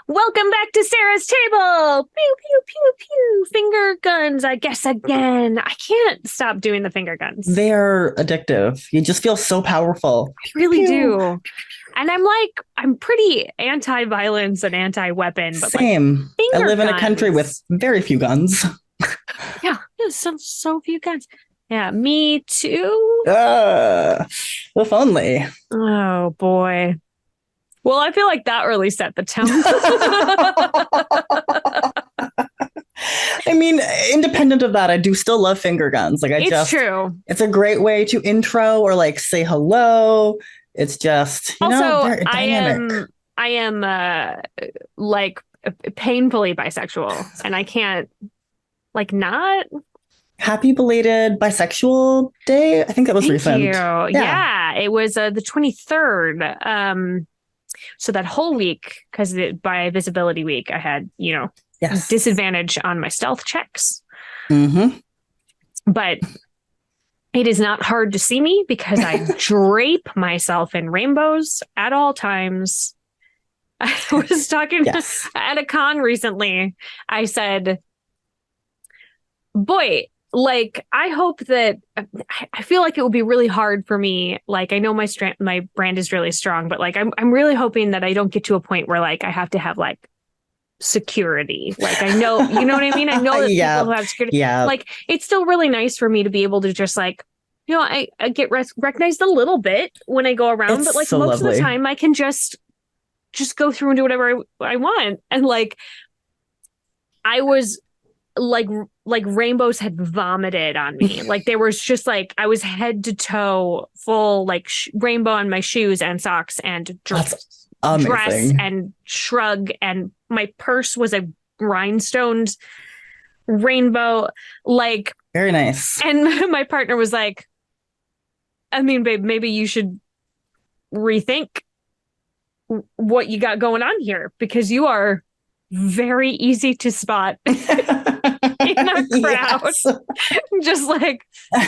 Welcome back to Sarah's table. Pew, pew, pew, pew. Finger guns, I guess again. I can't stop doing the finger guns. They're addictive. You just feel so powerful. I really Pew. do. And I'm pretty anti-violence and anti-weapon, but Same. like I finger live in a guns. country with very few guns. Yeah, so few guns. Yeah, me too. If only. Oh boy. Well, I feel like that really set the tone. I mean, independent of that, I do still love finger guns. It's true. It's a great way to intro or like say hello. It's just, very dynamic. I am like painfully bisexual, and I can't like not. Happy belated bisexual day. I think that was Thank recent. you. Yeah, it was the 23rd. So that whole week, because by visibility week, I had, Yes. disadvantage on my stealth checks. Mm-hmm. But it is not hard to see me because I drape myself in rainbows at all times. I was talking at a con recently. I said, boy, like, I hope that I feel like it would be really hard for me. Like, I know my brand is really strong, but like, I'm really hoping that I don't get to a point where like I have to have like security. Like, I know, you know what I mean? I know that people who have security, like, it's still really nice for me to be able to just like, I get recognized a little bit when I go around, but like most of the time I can just go through and do whatever I want. And like, I was like rainbows had vomited on me. Like there was just like, I was head to toe full like rainbow on my shoes and socks and dress and shrug. And my purse was a rhinestoned rainbow. Like, very nice. And my partner was like, I mean, babe, maybe you should rethink what you got going on here, because you are very easy to spot in a crowd. Yes. Just like,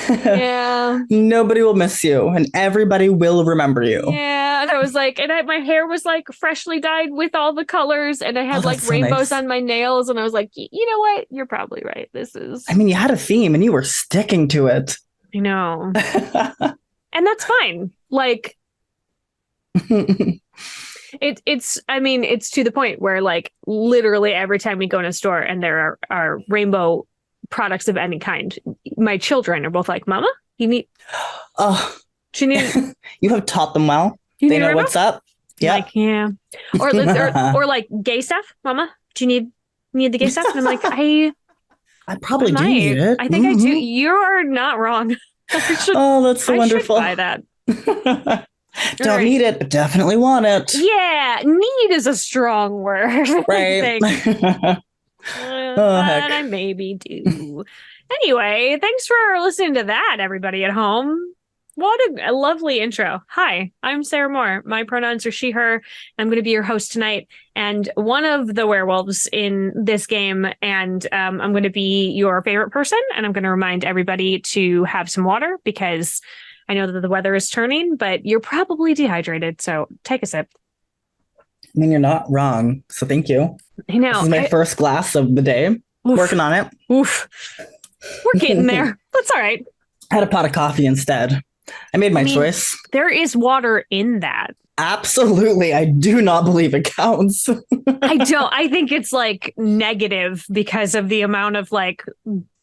yeah. Nobody will miss you and everybody will remember you. Yeah. And I was like, and my hair was like freshly dyed with all the colors, and I had like rainbows on my nails, and I was like, you know what? You're probably right. I mean, you had a theme and you were sticking to it. I know. And that's fine. Like, it's to the point where like literally every time we go in a store and there are rainbow products of any kind, my children are both like, Mama, you need you have taught them well. They know what's up. Yeah. Like, yeah. Or like gay stuff. Mama, do you need the gay stuff? And I'm like, I probably do need it. I think I do. You're not wrong. That's so wonderful. I should buy that. Don't need it, but definitely want it. Yeah, need is a strong word. Right. But I maybe do. Anyway, thanks for listening to that, everybody at home. What a lovely intro. Hi, I'm Sarah Moore. My pronouns are she, her. I'm going to be your host tonight, and one of the werewolves in this game, and I'm going to be your favorite person, and I'm going to remind everybody to have some water, because I know that the weather is turning, but you're probably dehydrated, so take a sip. I mean, you're not wrong, so thank you. I know. This is my first glass of the day. Oof. Working on it. Oof. We're getting there. That's all right. I had a pot of coffee instead. I made my choice. There is water in that. Absolutely. I do not believe it counts. I don't. I think it's like negative because of the amount of like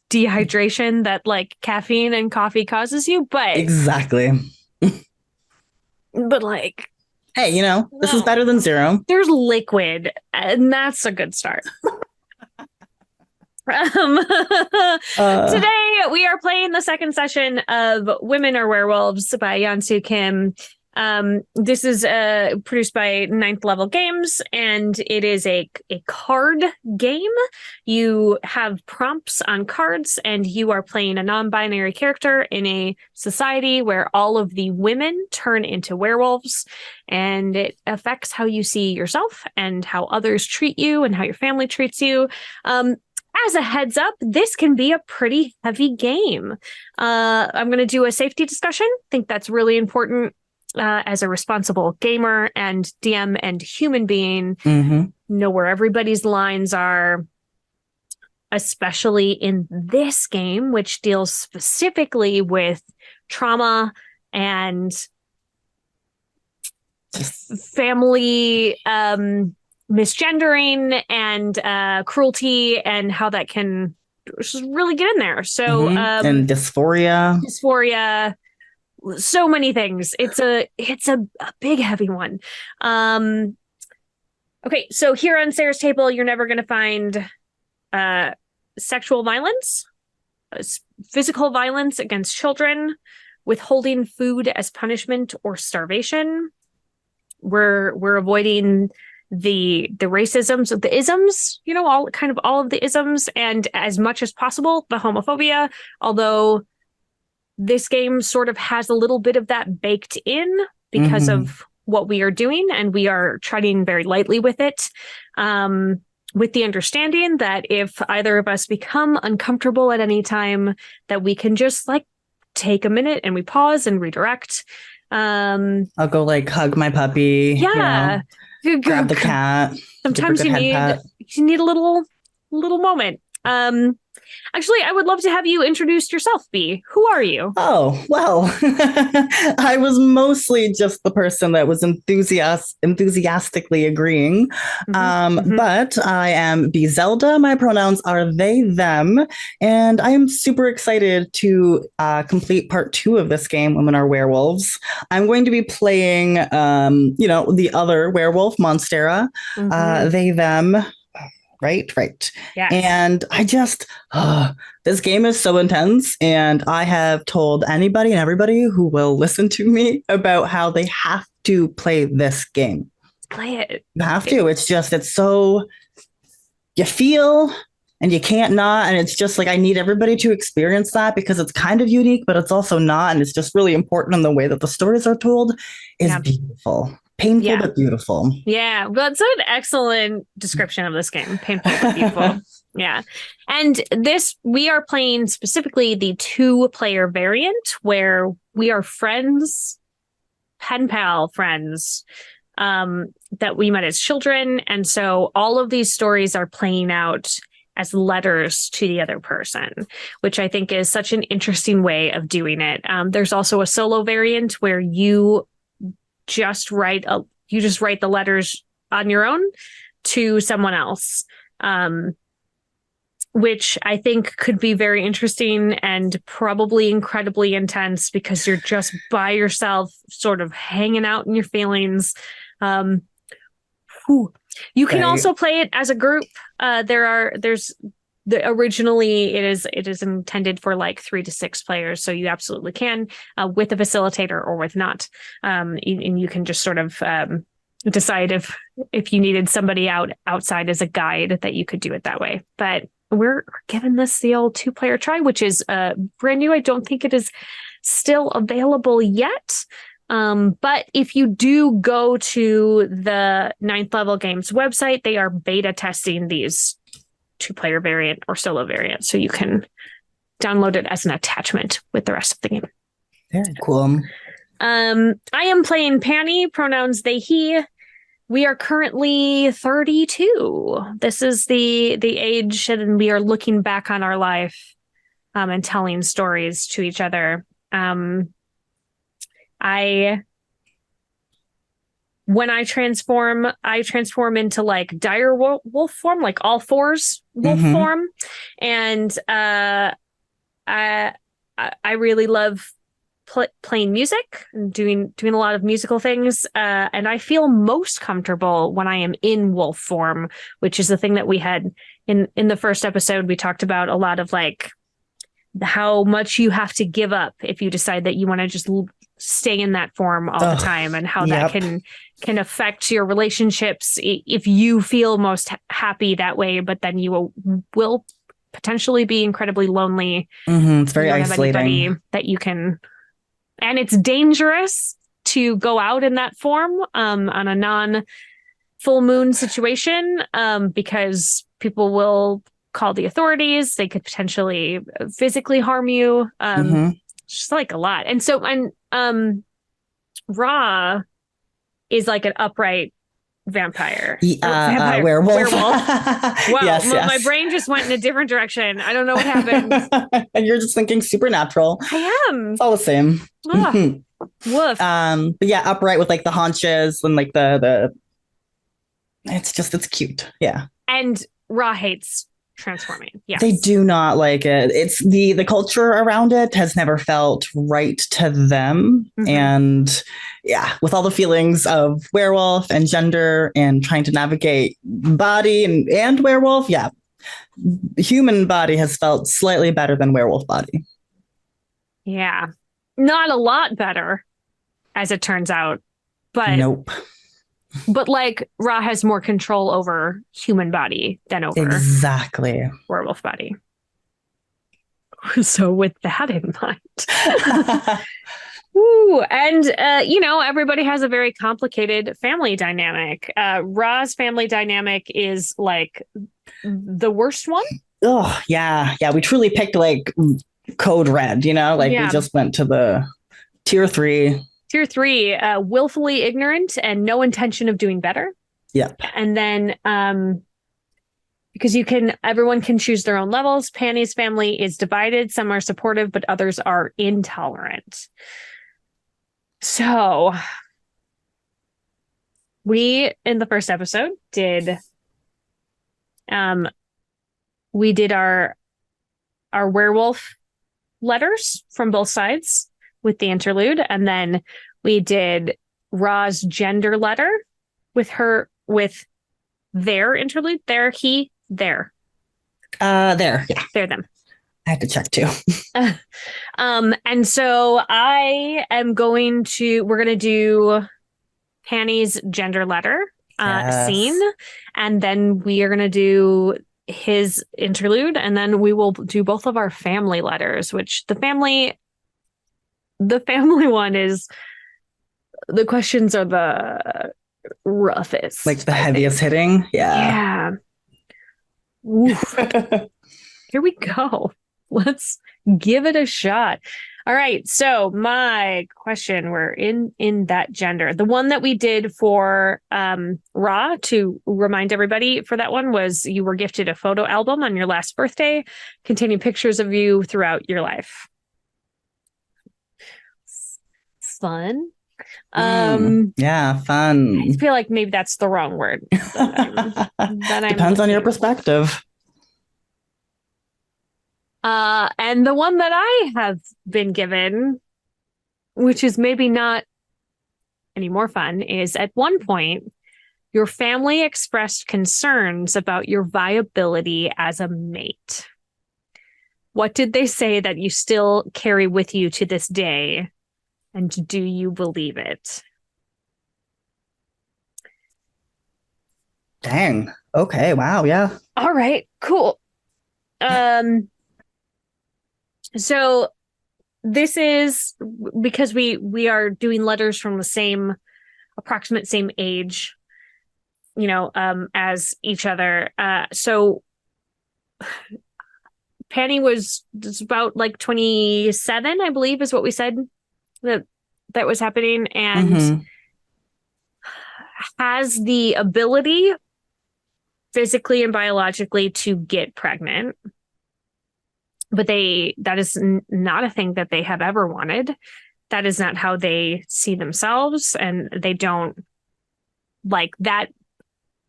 dehydration that like caffeine and coffee causes you, but exactly. But like, hey, this is better than zero. There's liquid, and that's a good start. Today we are playing the second session of Women Are Werewolves by Yansu Kim. This is produced by Ninth Level Games, and it is a card game. You have prompts on cards, and you are playing a non-binary character in a society where all of the women turn into werewolves, and it affects how you see yourself and how others treat you and how your family treats you. As a heads up, this can be a pretty heavy game. I'm going to do a safety discussion. I think that's really important. as a responsible gamer and DM and human being, Mm-hmm. know where everybody's lines are, especially in this game, which deals specifically with trauma and family misgendering and cruelty and how that can just really get in there. So And dysphoria, so many things. It's a big heavy one. Okay, so here on Sarah's table, you're never going to find sexual violence, physical violence against children, withholding food as punishment, or starvation. We're avoiding the racisms, the isms, all of the isms, and as much as possible the homophobia. Although this game sort of has a little bit of that baked in because of what we are doing, and we are treading very lightly with it. With the understanding that if either of us become uncomfortable at any time, that we can just like take a minute and we pause and redirect. I'll go like hug my puppy. Yeah. Grab the cat. Sometimes you need a little moment. Actually, I would love to have you introduce yourself, B. Who are you? Oh, well, I was mostly just the person that was enthusiastically agreeing. But I am B Zelda. My pronouns are they, them. And I am super excited to complete part 2 of this game, Women Are Werewolves. I'm going to be playing, the other werewolf, Monstera. They, them. Right. Yes. And I just, this game is so intense. And I have told anybody and everybody who will listen to me about how they have to play this game. Play it. You have to. It's so, you feel and you can't not. And it's just like, I need everybody to experience that because it's kind of unique, but it's also not. And it's just really important in the way that the stories are told is beautiful. Painful, but beautiful. Yeah, well, it's an excellent description of this game. Painful, but beautiful. Yeah. And we are playing specifically the 2-player variant where we are friends, pen pal friends, that we met as children. And so all of these stories are playing out as letters to the other person, which I think is such an interesting way of doing it. There's also a solo variant where you just write the letters on your own to someone else, which I think could be very interesting and probably incredibly intense because you're just by yourself, sort of hanging out in your feelings. You can also play it as a group. Originally it is intended for like 3 to 6 players, so you absolutely can with a facilitator or with not, and you can just sort of decide if you needed somebody outside as a guide that you could do it that way. But we're giving this the old 2-player try, which is brand new. I don't think it is still available yet. But if you do go to the 9th Level Games website, they are beta testing these 2-player variant or solo variant, so you can download it as an attachment with the rest of the game. Very cool. I am playing Panny, pronouns they, he. We are currently 32. This is the age, and we are looking back on our life and telling stories to each other. When I transform into like dire wolf form, like all fours wolf form. And I really love playing music and doing a lot of musical things. And I feel most comfortable when I am in wolf form, which is the thing that we had in the first episode. We talked about a lot of like how much you have to give up if you decide that you want to just stay in that form all the time, and how that can affect your relationships if you feel most happy that way, but then you will potentially be incredibly lonely. It's very isolating. Have anybody that you can, and it's dangerous to go out in that form on a non-full moon situation, because people will call the authorities. They could potentially physically harm you. Just like a lot. And so, Ra is like an upright vampire. Werewolf. Werewolf. Wow, Yes, my yes. brain just went in a different direction. I don't know what happened. And you're just thinking supernatural. I am. It's all the same. Ah, woof. But yeah, upright with like the haunches and like the it's cute. Yeah. And Ra hates transforming. Yes. They do not like it. It's the culture around it has never felt right to them. And yeah, with all the feelings of werewolf and gender and trying to navigate body and werewolf, yeah. Human body has felt slightly better than werewolf body. Yeah. Not a lot better, as it turns out. But nope. But like Ra has more control over human body than over exactly werewolf body. So with that in mind. Ooh, and everybody has a very complicated family dynamic. Ra's family dynamic is like the worst one. Oh, yeah. Yeah. We truly picked like code red, we just went to the tier 3. Tier 3, willfully ignorant and no intention of doing better. Yep. And then because everyone can choose their own levels. Penny's family is divided. Some are supportive, but others are intolerant. So we, in the first episode, did our werewolf letters from both sides with the interlude, and then we did Ra's gender letter with their interlude. There, he, there. There, yeah. They're them. I had to check too. And so we're going to do Penny's gender letter scene, and then we are going to do his interlude, and then we will do both of our family letters, which the family one is, the questions are the roughest. Like the heaviest hitting? Yeah. Yeah. Here we go. Let's give it a shot. All right. So my question, we're in that gender. The one that we did for Ra, to remind everybody for that one, was you were gifted a photo album on your last birthday containing pictures of you throughout your life. Fun. Yeah, fun. I feel like maybe that's the wrong word. Depends on your perspective. And the one that I have been given, which is maybe not any more fun, is at one point, your family expressed concerns about your viability as a mate. What did they say that you still carry with you to this day? And do you believe it? Dang. Okay. Wow. Yeah. All right. Cool. So this is because we are doing letters from the approximate same age, as each other. So Penny was about like 27, I believe, is what we said that was happening, and has the ability physically and biologically to get pregnant. But that is not a thing that they have ever wanted. That is not how they see themselves. And they don't like that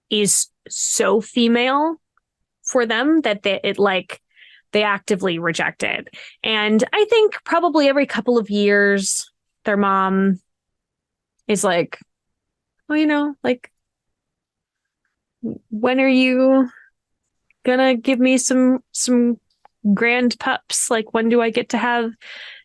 is so female for them that they actively reject it. And I think probably every couple of years, their mom is like, well, like, when are you gonna give me some grand pups? Like, when do I get to have?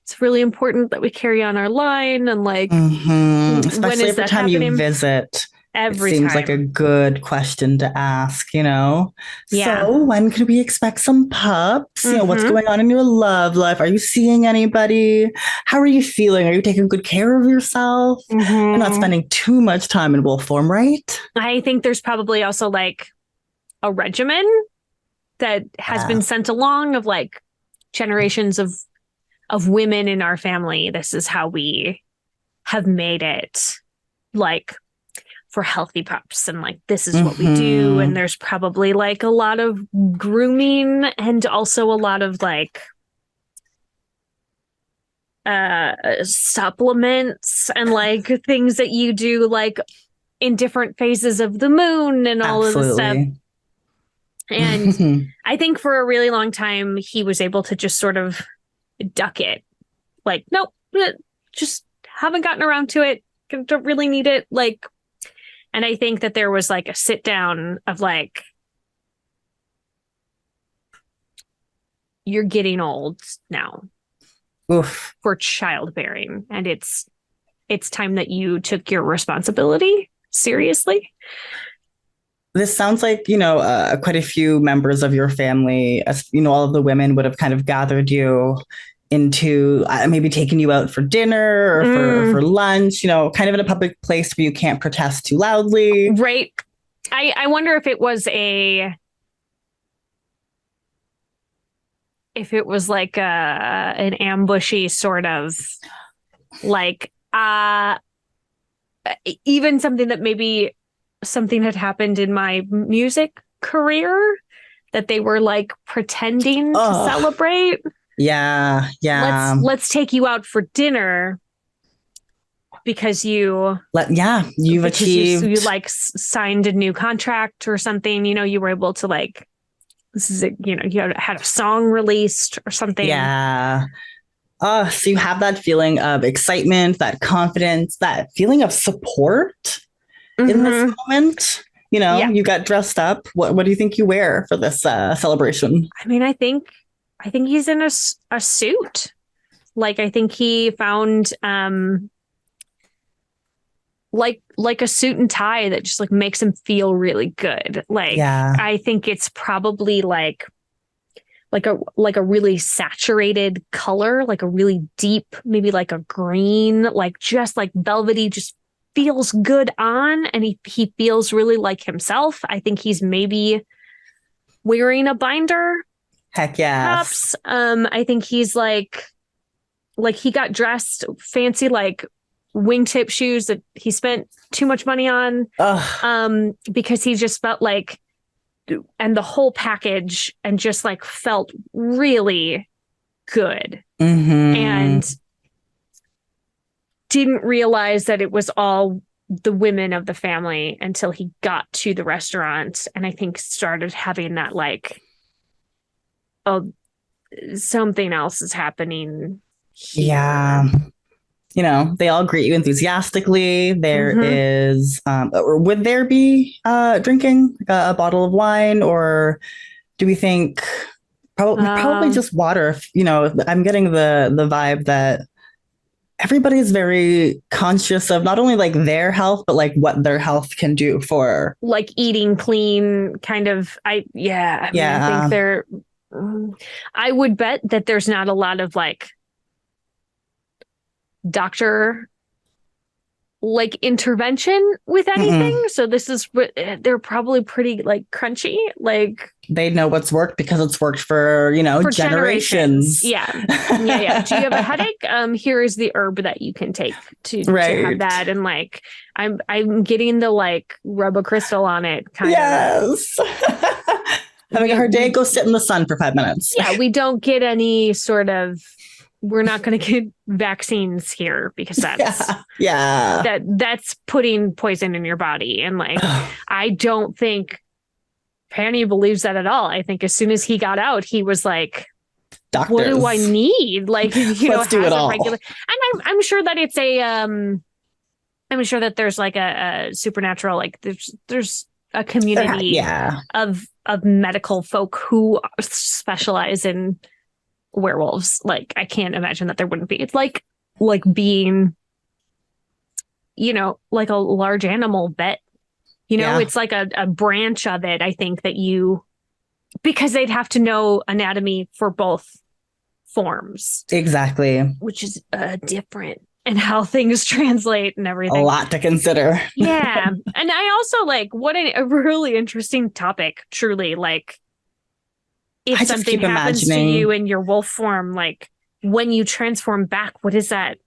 It's really important that we carry on our line, and like, especially every time you visit. Every it seems time. Like a good question to ask, Yeah. So when can we expect some pups? What's going on in your love life? Are you seeing anybody? How are you feeling? Are you taking good care of yourself? You're not spending too much time in wolf form, right? I think there's probably also like a regimen that has been sent along of like generations of women in our family. This is how we have made it like for healthy pups and like this is what we do, and Mm-hmm. there's probably like a lot of grooming and also a lot of like supplements and like things that you do like in different phases of the moon and all of the stuff. Absolutely. And I think for a really long time he was able to just sort of duck it, like nope, just haven't gotten around to it, don't really need it, like. And I think that there was like a sit down of like, you're getting old now Oof. for childbearing, and it's time that you took your responsibility seriously. This sounds like, quite a few members of your family, as all of the women would have kind of gathered you into maybe taking you out for dinner or for lunch, kind of in a public place where you can't protest too loudly. Right. I wonder if it was like an ambushy sort of like even something that maybe something had happened in my music career that they were like pretending to celebrate. Yeah, yeah. Let's take you out for dinner because you've achieved. You like signed a new contract or something. You were able to like, this is you had a song released or something. Yeah. So you have that feeling of excitement, that confidence, that feeling of support in this moment. You got dressed up. What do you think you wear for this celebration? I mean, I think he's in a suit. Like, I think he found like a suit and tie that just like makes him feel really good. Like, yeah. I think it's probably like a really saturated color, like a really deep, maybe like a green, like just like velvety, just feels good on, and he feels really like himself. I think he's maybe wearing a binder. Heck yeah. Perhaps. I think he's like he got dressed fancy, like wingtip shoes that he spent too much money on. Because he just felt like, and the whole package, and just like felt really good. And didn't realize that it was all the women of the family until he got to the restaurant, and I think started having that like, oh, something else is happening here. Yeah. They all greet you enthusiastically. There is, or would there be drinking a bottle of wine, or do we think probably just water? I'm getting the vibe that everybody is very conscious of not only like their health, but like what their health can do for like eating clean kind of. I think they're, I would bet that there's not a lot of like doctor like intervention with anything. So this is, they're probably pretty like crunchy, like they know what's worked because it's worked for generations. Yeah. Do you have a headache? Here is the herb that you can take to have that. And like I'm getting the like rub a crystal on it kind of. Having a hard day, go sit in the sun for 5 minutes. Yeah, we don't get any sort of, we're not going to get vaccines here because that's putting poison in your body. And like, I don't think Penny believes that at all. I think as soon as he got out, he was like, doctors, what do I need? Like, let's do it all. And I'm sure that it's I'm sure that there's like a supernatural, like there's a community of medical folk who specialize in werewolves. Like, I can't imagine that there wouldn't be. It's like being, like a large animal vet. It's like a branch of it, I think, that because they'd have to know anatomy for both forms. Exactly. Which is different, and how things translate and everything. A lot to consider. Yeah. And I also like, what a really interesting topic, truly. Like, if something happens to you in your wolf form, like when you transform back, what is that?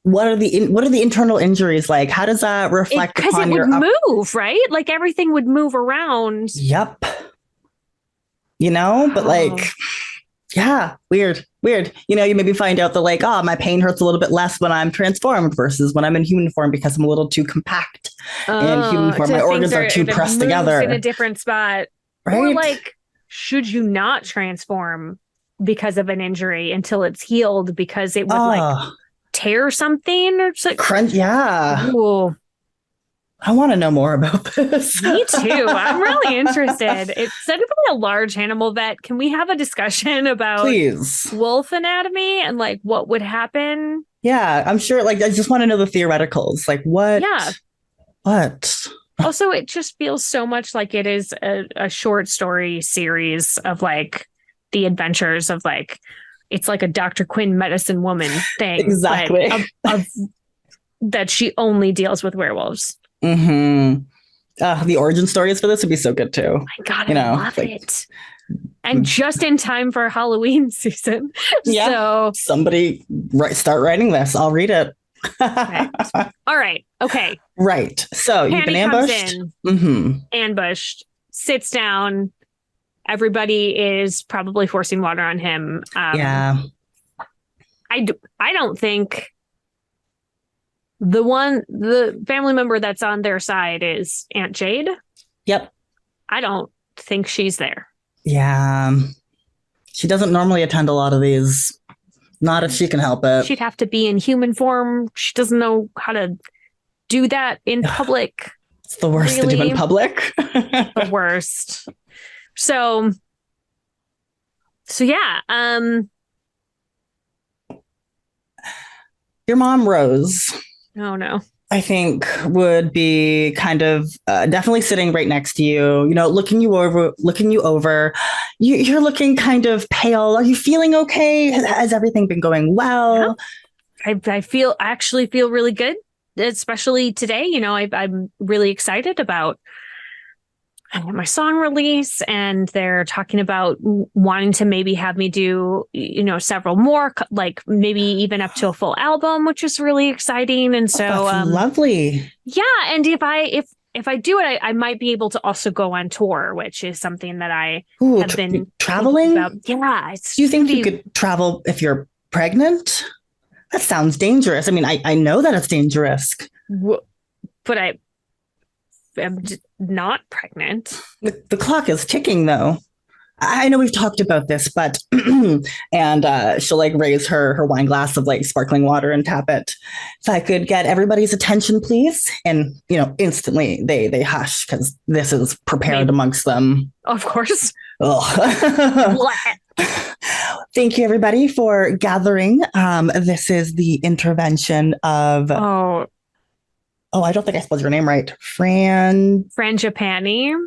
what are the internal injuries like? How does that reflect Because it upon would your move, right? Like everything would move around. Yep. But like, Oh, yeah, weird. You maybe find out that like, oh, my pain hurts a little bit less when I'm transformed versus when I'm in human form because I'm a little too compact in human form. so My things organs are are too it pressed moves in a together, different spot. Or right? like, should you not transform because of an injury until it's healed because it would like Oh, tear something or something? crunch. Yeah. Ooh, I want to know more about this. me too. I'm really interested. It's said to be a large animal vet. Can we have a discussion about Please. wolf anatomy and like what would happen? Yeah, I'm sure. Like, I just want to know the theoreticals. Like, what? Yeah. What? Also, it just feels so much like it is a short story series of like the adventures of like it's like a Dr. Quinn medicine woman thing, but Exactly. of that she only deals with werewolves. Mm-hmm. The origin stories for this would be so good too. My God, I love Like, it. And just in time for Halloween season. yeah, So, somebody start writing this. I'll read it. okay. All right. Okay. Right. So you've been Panny comes ambushed. in, Mm-hmm. ambushed, sits down. Everybody is probably forcing water on him. Yeah. I don't think the family member that's on their side is Aunt Jade. Yep. I don't think she's there. Yeah. She doesn't normally attend a lot of these. Not if she can help it. She'd have to be in human form. She doesn't know how to do that in public. It's the worst to do in public. The worst. So yeah. Your mom, Rose, Oh no. I think would be kind of definitely sitting right next to you, looking you over. You're looking kind of pale. Are you feeling okay? Has everything been going well? Yeah. I actually feel really good, especially today. I'm really excited about my song release, and they're talking about wanting to maybe have me do several more, like maybe even up to a full album, which is really exciting. And so That's lovely. yeah, and if I do it, I might be able to also go on tour, which is something that I have been traveling about. Yeah, do you think you could travel if you're pregnant? That sounds dangerous. I mean, I know that it's dangerous, but I'm not pregnant. The clock is ticking, though. I know we've talked about this, but and she'll like raise her wine glass of like sparkling water and tap it. If I could get everybody's attention, please, and instantly they hush because this is prepared amongst them. Of course. Thank you, everybody, for gathering. This is the intervention of. Oh, I don't think I spelled your name right. Frangipani.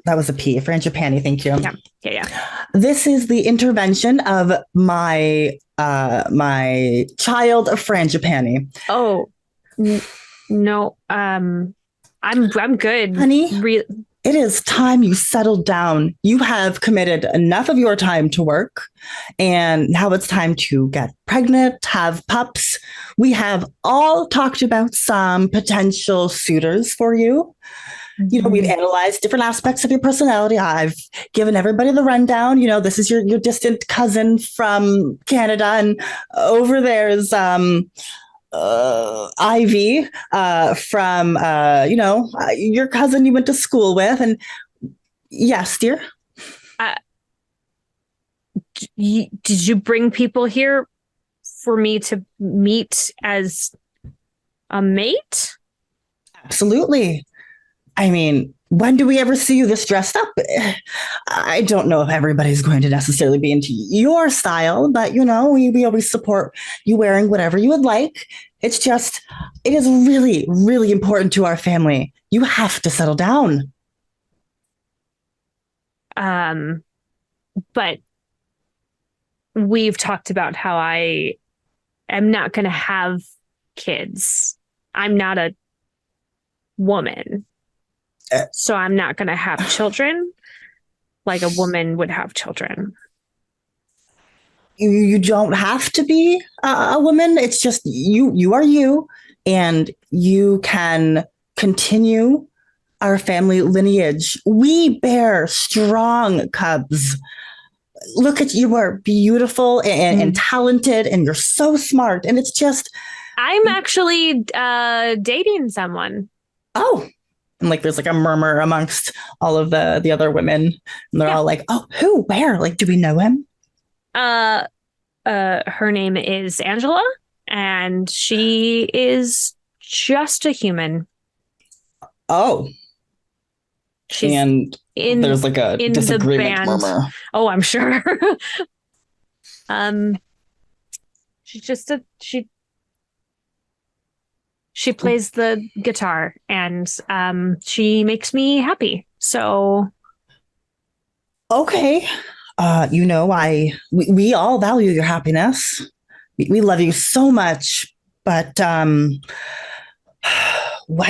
That was a P. Frangipani. Thank you. Yeah. This is the intervention of my child, Frangipani. Oh, no. I'm good, honey. It is time you settled down. You have committed enough of your time to work, and now it's time to get pregnant, have pups. We have all talked about some potential suitors for you. We've analyzed different aspects of your personality. I've given everybody the rundown. This is your distant cousin from Canada, and over there's Ivy from your cousin you went to school with. And yes, dear. Did you bring people here for me to meet as a mate? Absolutely. I mean, when do we ever see you this dressed up? I don't know if everybody's going to necessarily be into your style, but we always support you wearing whatever you would like. It is really, really important to our family. You have to settle down. But we've talked about how I am not going to have kids. I'm not a woman. So I'm not going to have children like a woman would have children. You don't have to be a woman. It's just you are you. and you can continue our family lineage. We bear strong cubs. Look at you, are beautiful and talented, and you're so smart. And it's just, I'm actually dating someone. oh, and like there's like a murmur amongst all of the other women, and they're Yeah. all like, "Oh, who? Where? Like, do we know him?" Uh, her name is Angela, and she is just a human. Oh, She's and in there's like a in the disagreement band. murmur. Oh, I'm sure. um, she's just a she plays the guitar, and she makes me happy. So Okay, we all value your happiness. We love you so much, but I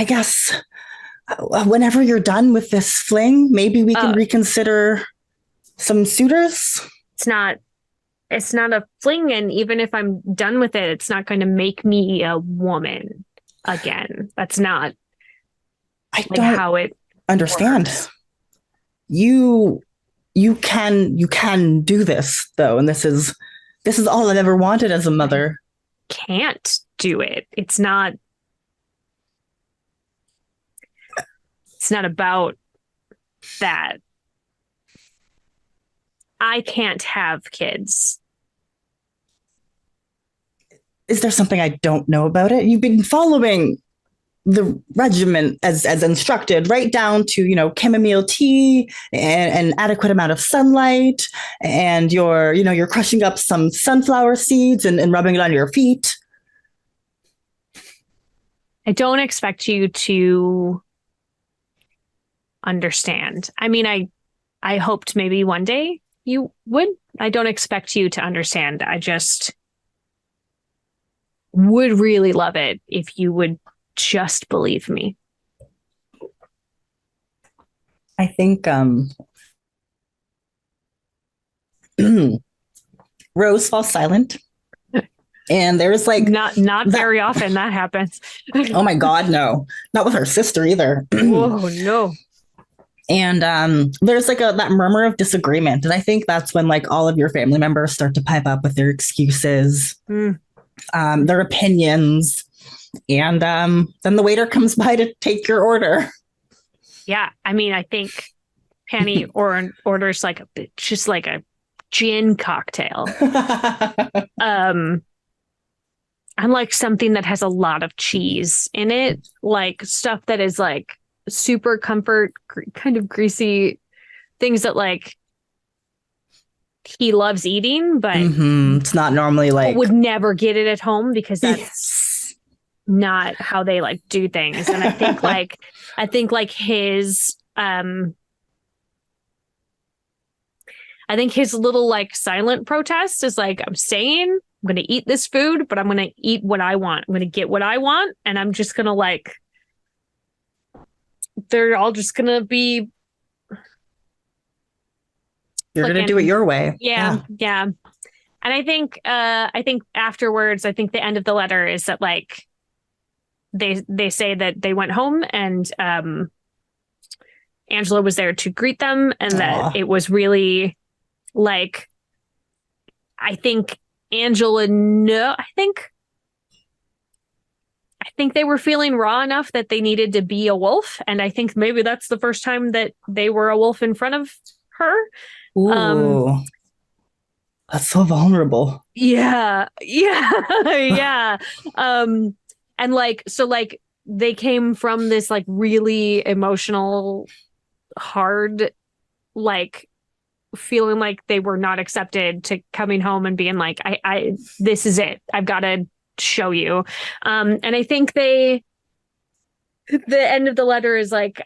guess whenever you're done with this fling, maybe we can reconsider some suitors. it's not it's not a fling, and even if I'm done with it, it's not going to make me a woman again. That's not I like don't how it understand. works. You can do this though, and this is all I've ever wanted as a mother. Can't do it. It's not about that. I can't have kids. Is there something I don't know about it? You've been following the regimen as instructed, right down to chamomile tea and an adequate amount of sunlight, and you're crushing up some sunflower seeds and rubbing it on your feet. I don't expect you to understand. I mean, I hoped maybe one day you would. I don't expect you to understand. I just would really love it if you would just believe me. I think Rose falls silent, and there's like Not very often that happens. oh my god, no, not with her sister either. Whoa, no. And there's like that murmur of disagreement, and I think that's when like all of your family members start to pipe up with their excuses, their opinions, and then the waiter comes by to take your order. Yeah, I mean, I think Penny orders just like a gin cocktail. I'm like something that has a lot of cheese in it, like stuff that is like super comfort, kind of greasy things that like he loves eating, but it's not normally like would never get it at home because that's yes. not how they like do things. And I think like his I think his little like silent protest is like, I'm staying, I'm going to eat this food, but I'm going to eat what I want. I'm going to get what I want. And I'm just going to like, they're all just going to be. You're going to do it your way. Yeah. And I think afterwards, I think the end of the letter is that like, they say that they went home and Angela was there to greet them, and that it was really like, I think I think they were feeling raw enough that they needed to be a wolf, and I think maybe that's the first time that they were a wolf in front of her. Ooh. That's so vulnerable. Yeah. And like, so like they came from this like really emotional, hard, like feeling like they were not accepted, to coming home and being like, I this is it. I've got to show you. And I think the end of the letter is like,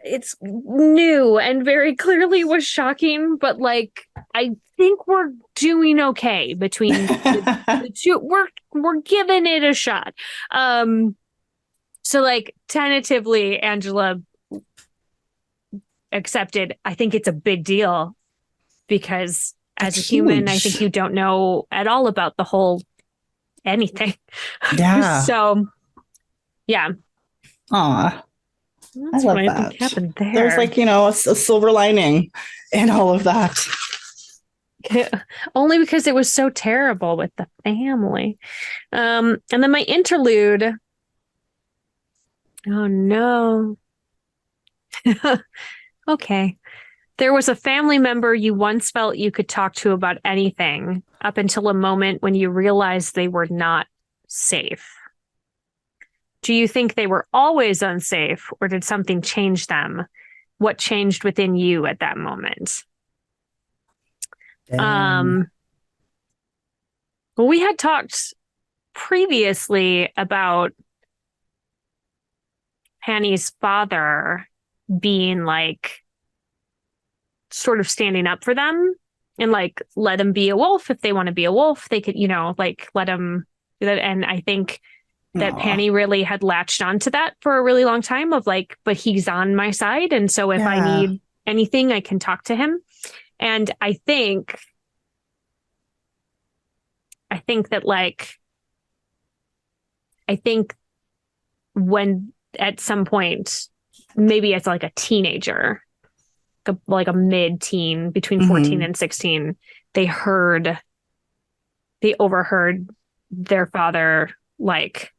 it's new and very clearly was shocking, but like, I think we're doing okay between the two. We're giving it a shot. So like tentatively, Angela accepted. I think it's a big deal because as a human, I think you don't know at all about the whole anything. Yeah. So yeah, Aw, I that's what love I think that. happened There's there. like, a silver lining in all of that. Only because it was so terrible with the family. And then my interlude. Oh no. Okay. There was a family member you once felt you could talk to about anything up until a moment when you realized they were not safe. Do you think they were always unsafe, or did something change them? What changed within you at that moment? Dang. Um, well, we had talked previously about Hanny's father being like sort of standing up for them and like let them be a wolf if they want to be a wolf. They could, like let them. And I think that Aw. Penny really had latched onto that for a really long time of like, but he's on my side. And so if I Yeah. need anything, I can talk to him. And I think that like, I think when at some point, maybe as like a teenager, like a mid-teen between 14 Hmm. and 16, they overheard their father like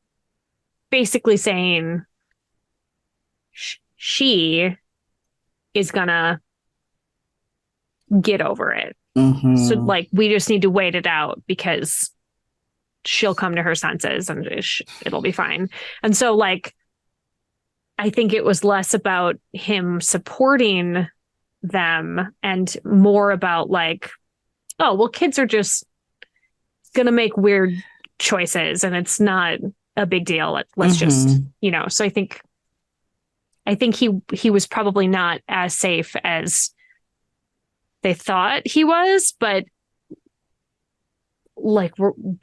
basically saying she is gonna get over it. So Hmm. like we just need to wait it out because she'll come to her senses and it'll be fine. And so like I think it was less about him supporting them and more about like, oh, well, kids are just gonna make weird choices and it's not a big deal. Let's just, Hmm. so I think he was probably not as safe as they thought he was, but like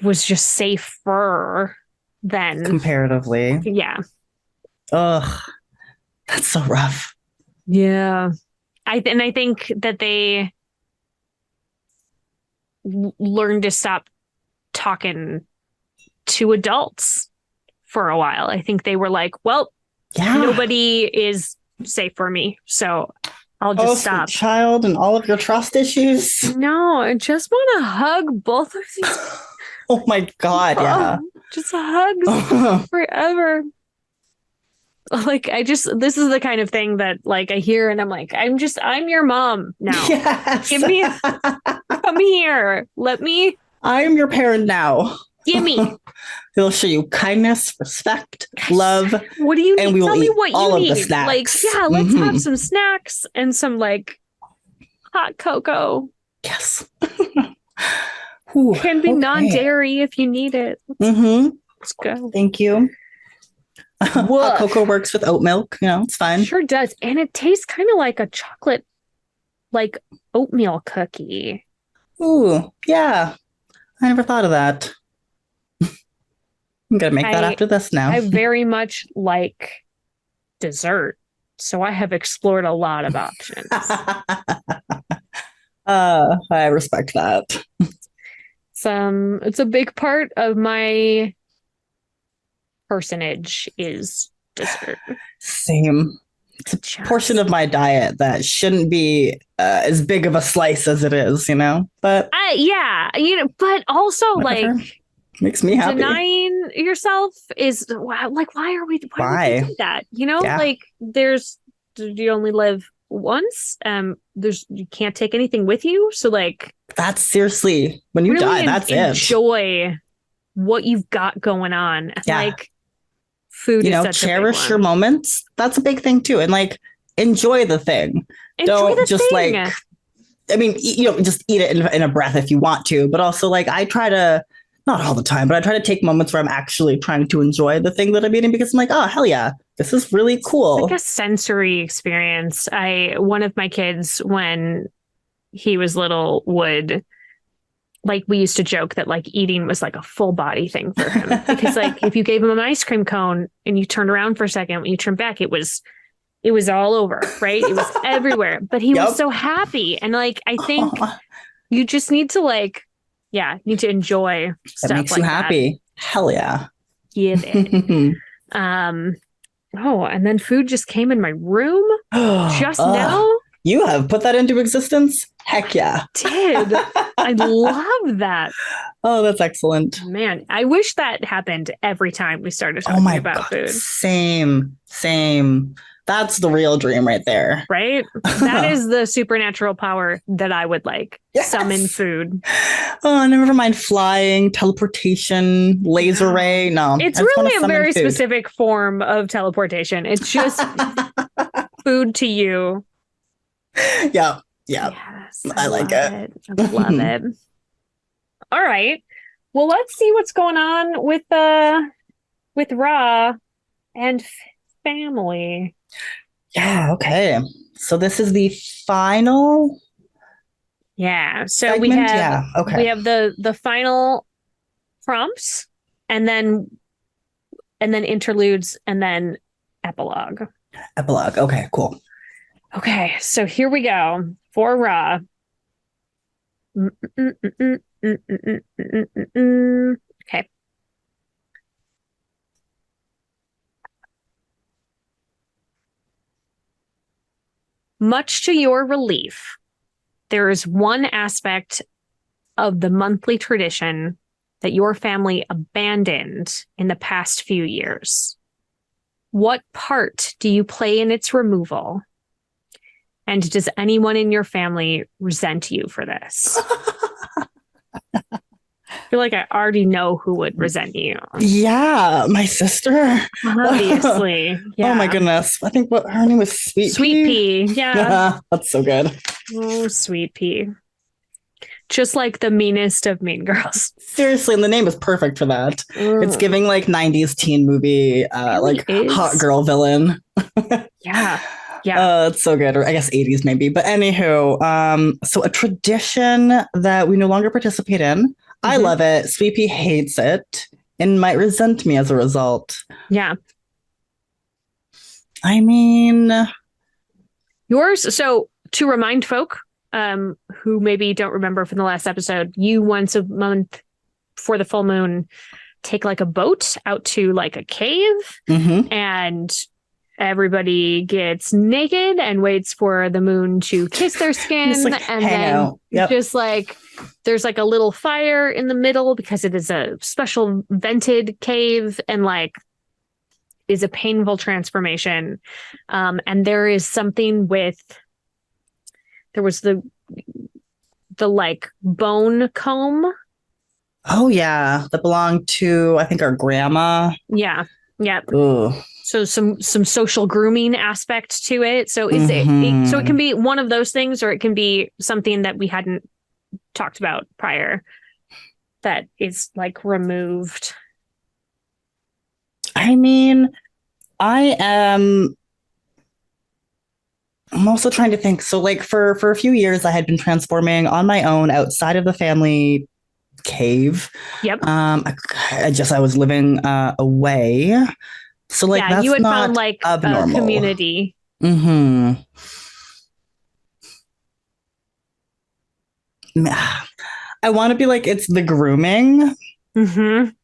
was just safer than Comparatively. yeah. Ugh, that's so rough. Yeah. I think that they learned to stop talking to adults for a while. I think they were like, well, Yeah. nobody is safe for me, so I'll Oh, just sweet stop. child, and all of your trust issues. No, I just want to hug both of these. Oh my God, yeah. Just hugs forever. Like this is the kind of thing that like I hear and I'm like, I'm your mom now. Yes. Give me, come here. I am your parent now. Gimme. They'll show you kindness, respect, love, What do you and need? we will Tell me eat what you all of the need. Like, snacks. yeah, let's Hmm. have some snacks and some like hot cocoa. Yes. Whew, Can be okay. non-dairy if you need it. Hmm. Let's go. Thank you. Hot cocoa Woof. works with oat milk. It's fine. Sure does. And it tastes kind of like a chocolate, like oatmeal cookie. Ooh, yeah. I never thought of that. I'm gonna make that I after this now. I very much like dessert. So I have explored a lot of options. I respect that. It's a big part of my personage is dessert. Same. It's a Just, portion of my diet that shouldn't be as big of a slice as it is. But yeah, but also whatever. like Makes me happy. denying yourself is like why would we Why? do that? Yeah. Like you only live once. You can't take anything with you. So like That's seriously, when you really die, that's it. enjoy what you've got going on. Yeah. Like food is such a big Cherish your one. moments. That's a big thing too. And like, enjoy the thing. Enjoy Don't the just thing. just eat it in a breath if you want to. But also, like, I try to, not all the time, but I try to take moments where I'm actually trying to enjoy the thing that I'm eating because I'm like, oh, hell yeah, this is really It's like cool. a sensory experience. One of my kids, when he was little, would like we used to joke that like eating was like a full body thing for him because like if you gave him an ice cream cone and you turned around for a second, when you turned back, it was all over, right? It was everywhere. But he was Yep. so happy. And like I think you just need to like, yeah, need to enjoy That stuff makes you like that. happy. Hell yeah. Get it. Um, oh, and then food just came in my room just now. You have put that into existence? Heck yeah. Did. I love that. Oh, that's excellent. Man, I wish that happened every time we started Oh talking my about God. food. Same. That's the real dream right there. Right? That is the supernatural power that I would like. Yes. Summon food. Oh, never mind flying, teleportation, laser ray. No, it's I just want to really a summon very food. specific form of teleportation. It's just food to you. Yeah. Yes, I like it. I love it. All right. Well, let's see what's going on with Ra and family. Yeah, okay. So this is the final Yeah. So segment? we have the final prompts and then interludes and then epilogue. Epilogue. Okay, cool. Okay, so here we go for Ra. Okay. Much to your relief, there is one aspect of the monthly tradition that your family abandoned in the past few years. What part do you play in its removal? And does anyone in your family resent you for this? I feel like I already know who would resent you. Yeah, my sister. Obviously. Yeah. Oh my goodness. I think what her name was Sweet Pea. Yeah. That's so good. Oh, Sweet Pea. Just like the meanest of mean girls. Seriously, and the name is perfect for that. It's giving like 90s teen movie, like hot girl villain. Yeah. It's so good. Or I guess 80s maybe. But anywho, so a tradition that we no longer participate in. I love it. Sweet Pea hates it and might resent me as a result. Yeah. I mean, yours. So to remind folk who maybe don't remember from the last episode, you once a month for the full moon take like a boat out to like a cave and everybody gets naked and waits for the moon to kiss their skin like and then just like there's like a little fire in the middle because it is a special vented cave and like is a painful transformation. And there is something with there was the like bone comb. Oh yeah, that belonged to I think our grandma. Yeah. Ugh. So some social grooming aspect to it. So is it so it can be one of those things or it can be something that we hadn't talked about prior that is like removed. I mean, I'm also trying to think. So like for a few years I had been transforming on my own outside of the family cave. Yep. I was living away. So like that's you had not found like abnormal. A community. I want to be like it's the grooming. Because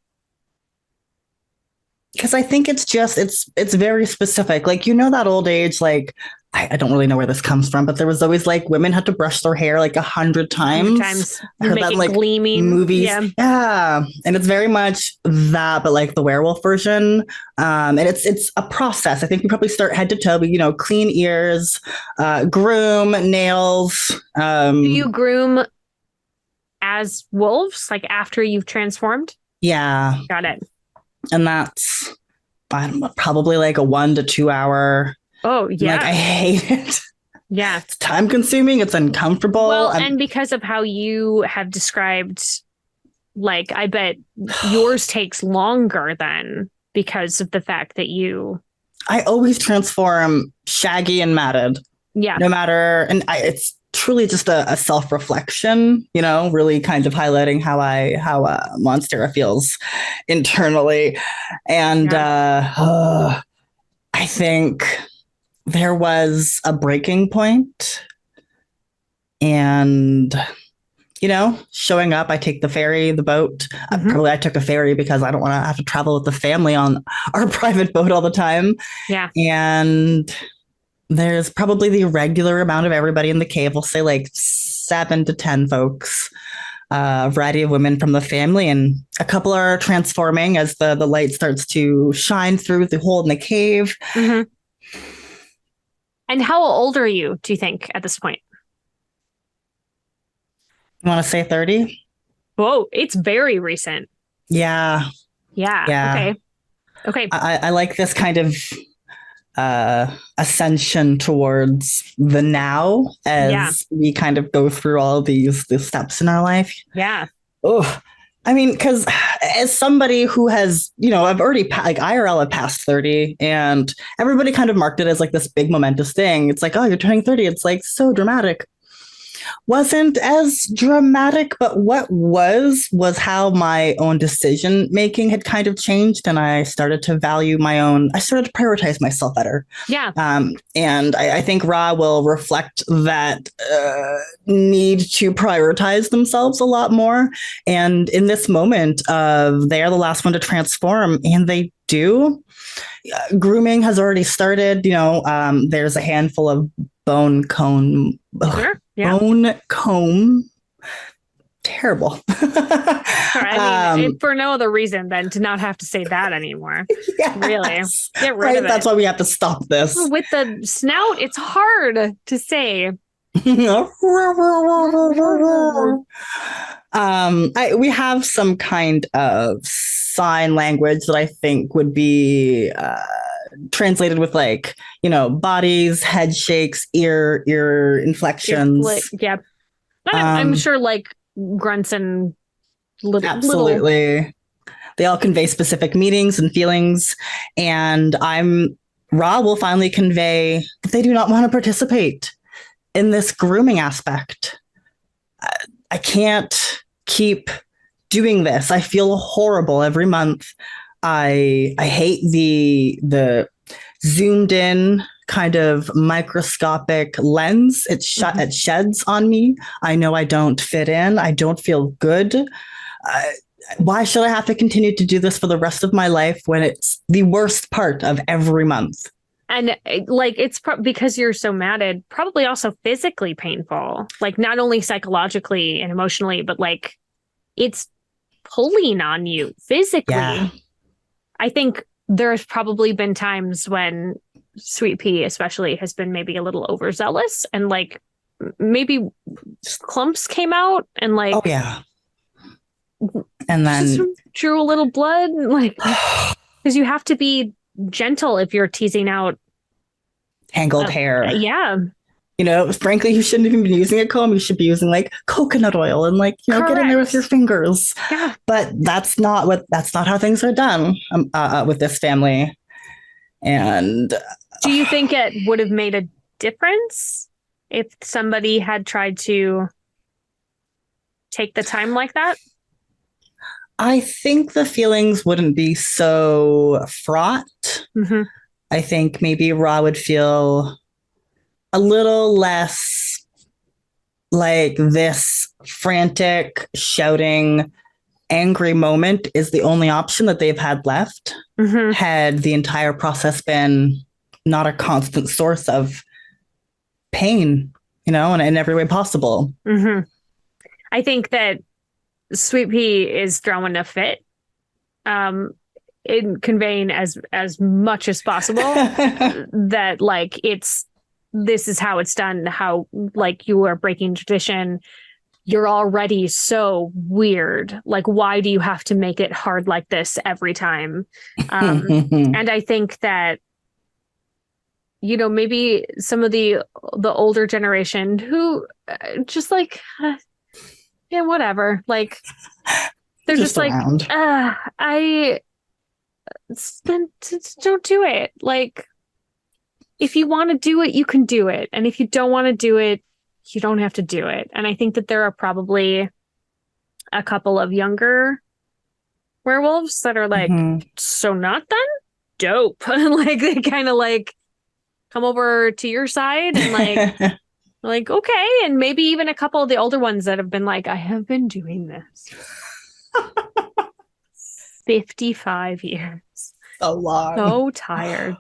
I think it's just it's very specific. Like that old age, like I don't really know where this comes from, but there was always like women had to brush their hair like 100 times. I heard that in like gleaming movies. Yeah. And it's very much that, but like the werewolf version. And it's a process. I think we probably start head to toe, but clean ears, groom, nails. Do you groom as wolves, like after you've transformed? Yeah. Got it. And that's probably like a 1 to 2 hour. Oh, yeah. Like, I hate it. Yeah. It's time consuming. It's uncomfortable. Well, and because of how you have described, like, I bet yours takes longer then because of the fact that I always transform shaggy and matted. Yeah. No matter, and it's truly just a self-reflection, really kind of highlighting how Monstera feels internally. And I think there was a breaking point and showing up. I take the ferry, the boat. Hmm. Probably I took a ferry because I don't want to have to travel with the family on our private boat all the time. Yeah. And there's probably the regular amount of everybody in the cave. We'll say like 7 to 10 folks, a variety of women from the family, and a couple are transforming as the light starts to shine through the hole in the cave. Hmm. And how old are you, do you think, at this point? You want to say 30? Whoa, it's very recent. Yeah, Yeah. yeah. Okay. Okay. I like this kind of ascension towards the now Yeah. as we kind of go through all these steps in our life. Yeah. Oh, I mean, because as somebody who has, I've already like IRL have passed 30, and everybody kind of marked it as like this big momentous thing. It's like, oh, you're turning 30. It's like so dramatic. Wasn't as dramatic, but what was how my own decision making had kind of changed, and I started to value I started to prioritize myself better. Yeah. And I think Ra will reflect that need to prioritize themselves a lot more. And in this moment of they are the last one to transform, and they do. Grooming has already started. There's a handful of bone cone Sure. Yeah. bone comb. Terrible. Sure. I mean, for no other reason than to not have to say that anymore. Yes. Really. Get rid Right. of it. That's why we have to stop this. With the snout, it's hard to say. We have some kind of sign language that I think would be translated with like, bodies, head shakes, ear inflections. Yeah. I'm sure like grunts and little. Absolutely. They all convey specific meanings and feelings. And Ra will finally convey that they do not want to participate in this grooming aspect. I can't keep doing this. I feel horrible every month. I hate the zoomed in kind of microscopic lens it sheds on me. I know I don't fit in. I don't feel good. Why should I have to continue to do this for the rest of my life when it's the worst part of every month? And like it's because you're so mad, it probably also physically painful, like not only psychologically and emotionally, but like it's pulling on you physically. Yeah. I think there's probably been times when Sweet Pea especially has been maybe a little overzealous and like maybe clumps came out and like, oh yeah, and then just drew a little blood, like because you have to be gentle if you're teasing out tangled hair. Yeah. Frankly, you shouldn't even be using a comb. You should be using like coconut oil and like, get in there with your fingers. Yeah. But that's not how things are done with this family. And do you think it would have made a difference if somebody had tried to take the time like that? I think the feelings wouldn't be so fraught. Mm-hmm. I think maybe Ra would feel a little less like this frantic, shouting, angry moment is the only option that they've had left. Mm-hmm. Had the entire process been not a constant source of pain, in every way possible. Mm-hmm. I think that Sweet Pea is throwing a fit, in conveying as much as possible that like this is how it's done, how like you are breaking tradition. You're already so weird. Like, why do you have to make it hard like this every time? And I think that, maybe some of the older generation who just like, yeah, whatever. Like, they're just like, I don't do it. Like, if you want to do it, you can do it. And if you don't want to do it, you don't have to do it. And I think that there are probably a couple of younger werewolves that are like, so not then? Dope. Like they kind of like come over to your side and like Like, okay. And maybe even a couple of the older ones that have been like, I have been doing this 55 years. So long. So tired.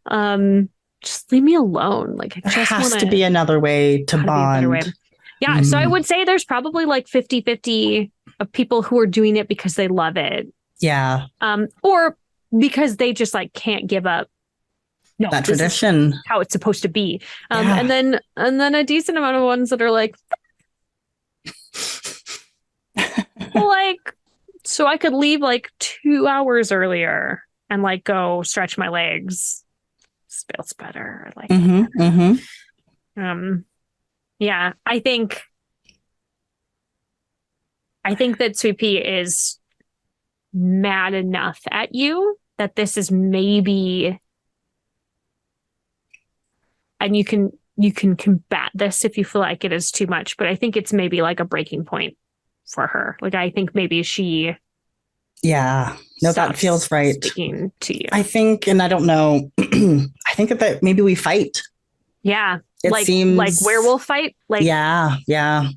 Um, just leave me alone. Like, I There just want has to be to, another way to gotta be a better way. bond. Yeah. So I Mm, would say there's probably like 50-50 of people who are doing it because they love it. yeah, Or because they just like can't give up. No, that this is tradition. how it's supposed to be. Yeah. And then a decent amount of ones that are like, so I could leave like 2 hours earlier and like go stretch my legs. This feels better. I like it Mm-hmm, mm-hmm. better. Yeah, I think that Sweet Pea is mad enough at you that this is maybe, and you can combat this if you feel like it is too much, but I think it's maybe like a breaking point for her. Like I think maybe she Yeah. No, that stops feels right. speaking to you. I think, and I don't know, I think that maybe we fight. Yeah, It like seems, werewolf fight. Like, yeah, yeah.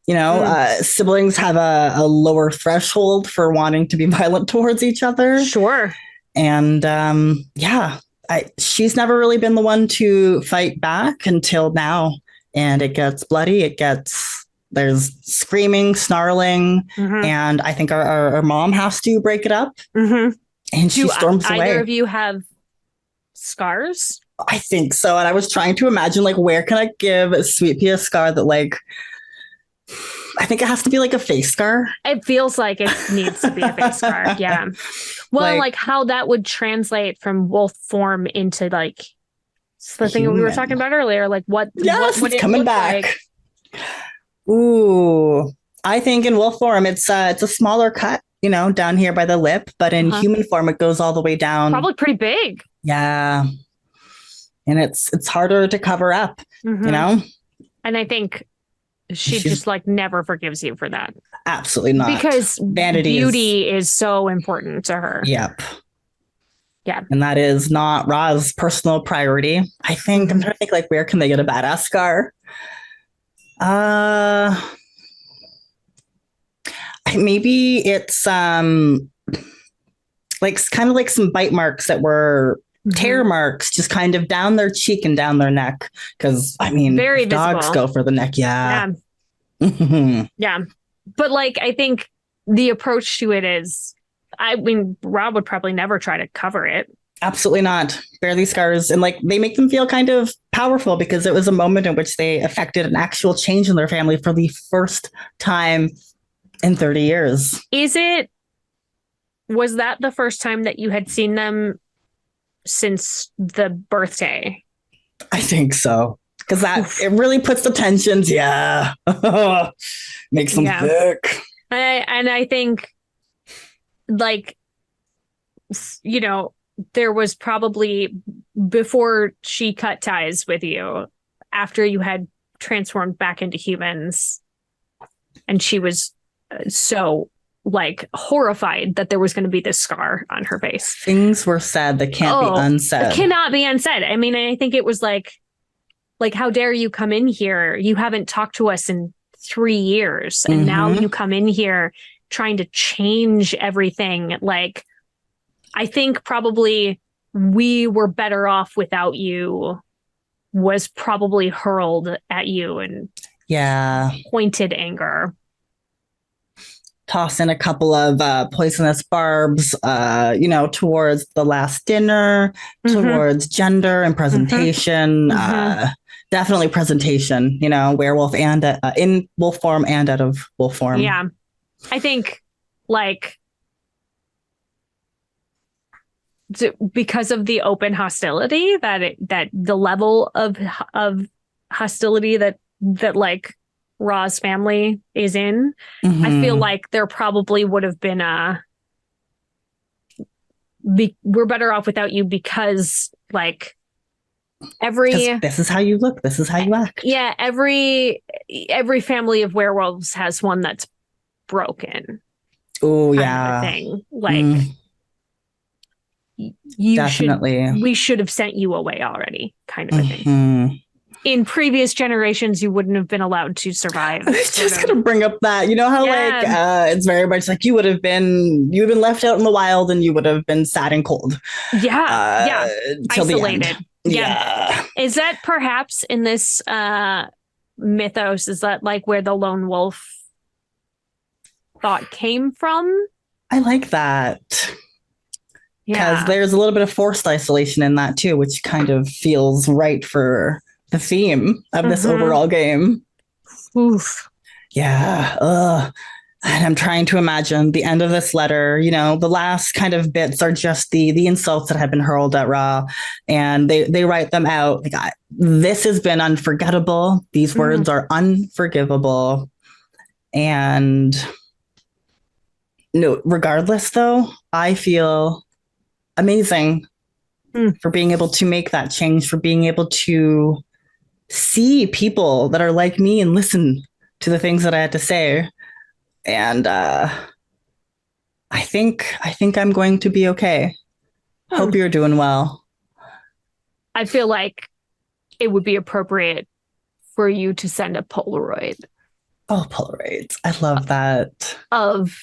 mm, Siblings have a lower threshold for wanting to be violent towards each other. sure. And yeah, she's never really been the one to fight back until now. And it gets bloody. There's screaming, snarling. Hmm. And I think our mom has to break it up. Hmm. And she Do storms either away. of you have scars? I think so. And I was trying to imagine, like, where can I give Sweet Pea a scar that, like, I think it has to be like a face scar. It feels like it needs to be a face scar. Yeah. Well, like how that would translate from wolf form into like the thing that we were talking about earlier. Like Yes, what would it's it coming look back. like? Ooh, I think in wolf form it's a smaller cut, down here by the lip, but in human form it goes all the way down. Probably pretty big. Yeah, and it's harder to cover up, And I think she just like never forgives you for that. Absolutely not. Because vanity beauty is so important to her. Yep. Yeah. And that is not Ra's personal priority. I think I'm trying to think like where can they get a badass scar? Maybe it's like kind of like some bite marks that were tear marks just kind of down their cheek and down their neck. Because I mean, very dogs visible. go for the neck. Yeah. Yeah. But like, I think the approach to it is, I mean, Rob would probably never try to cover it. Absolutely not. Barely scars. And like they make them feel kind of powerful because it was a moment in which they affected an actual change in their family for the first time in 30 years. Was that the first time that you had seen them since the birthday? I think so. Because it really puts the tensions. Yeah. Makes them thick. And I think like, there was probably before she cut ties with you, after you had transformed back into humans, and she was so like horrified that there was going to be this scar on her face. Things were said that can't be unsaid. It cannot be unsaid. I mean, I think it was like, how dare you come in here? You haven't talked to us in 3 years. And now you come in here trying to change everything. Like, I think probably we were better off without you was probably hurled at you in pointed anger. Toss in a couple of poisonous barbs, towards the last dinner, towards gender and presentation. Definitely presentation, werewolf and in wolf form and out of wolf form. Yeah. I think like because of the open hostility that the level of hostility that like Ra's family is in, I feel like there probably would have been we're better off without you because like this is how you look, this is how you act. Yeah, every family of werewolves has one that's broken. Oh yeah. Thing. Like definitely we should have sent you away already, kind of a thing. in previous generations you wouldn't have been allowed to survive. I was just gonna bring up that, you know how like it's very much like you'd been left out in the wild and you would have been sad and cold. Yeah. Till the Isolated. end. Yeah. Is that perhaps in this mythos, is that like where the lone wolf thought came from? I like that. Because there's a little bit of forced isolation in that too, which kind of feels right for the theme of this overall game. Oof. Yeah. And I'm trying to imagine the end of this letter. You know, the last kind of bits are just the insults that have been hurled at Ra, and they write them out. Like, this has been unforgettable. These words are unforgivable. And no, regardless, though, I feel amazing for being able to make that change, for being able to see people that are like me and listen to the things that I had to say. And I think I'm going to be okay. Hope you're doing well. I feel like it would be appropriate for you to send a Polaroid. Oh, Polaroids. I love that. Of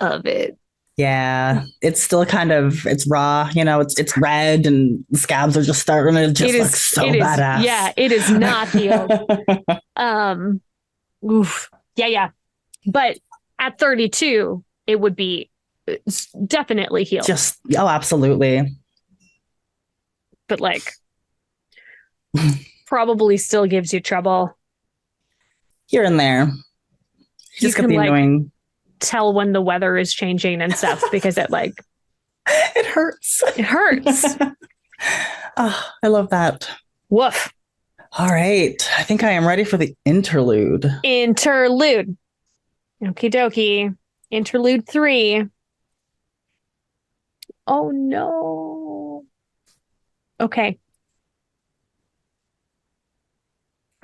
it. Yeah, it's still kind of, it's raw, you know, it's red and the scabs are just starting to just look so badass. Yeah, it is not healed. Oof. Yeah. But at 32, it would be definitely healed. Absolutely. But like, probably still gives you trouble. Here and there. Just got the annoying. Tell when the weather is changing and stuff because it hurts. It hurts. Oh, I love that. Woof. All right. I think I am ready for the interlude. Okie dokie. Interlude 3. Oh no. Okay.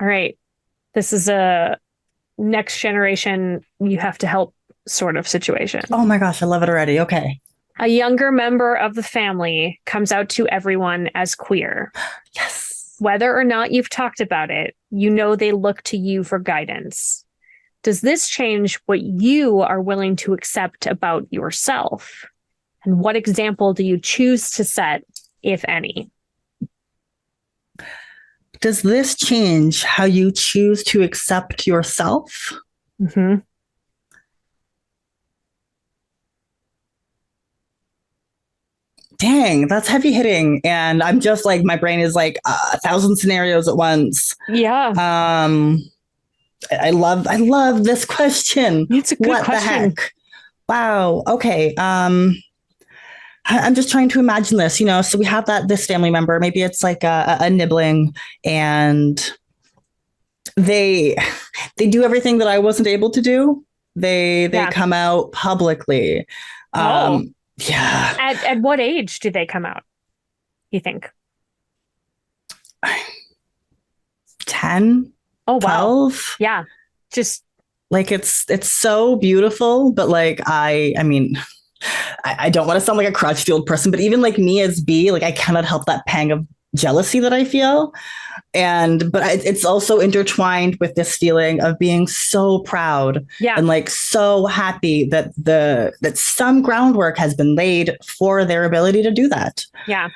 All right. This is a next generation, you have to help sort of situation. Oh my gosh, I love it already. Okay. A younger member of the family comes out to everyone as queer. Yes. Whether or not you've talked about it, you know they look to you for guidance. Does this change what you are willing to accept about yourself? And what example do you choose to set, if any? Does this change how you choose to accept yourself? Mm-hmm. Dang, that's heavy hitting. And I'm just like, my brain is like 1,000 scenarios at once. Yeah. I love this question. It's a good question. What the heck? Wow. Okay. I'm just trying to imagine this, you know, so we have this family member, maybe it's like a nibbling, and they do everything that I wasn't able to do. They come out publicly. Yeah. At what age do they come out, you think? 10? Oh, wow. 12? Yeah. Just like it's so beautiful, but like I mean, I don't want to sound like a Crutchfield person, but even like me as B, like I cannot help that pang of jealousy that I feel. But it's also intertwined with this feeling of being so proud and like so happy that that some groundwork has been laid for their ability to do that. Yeah.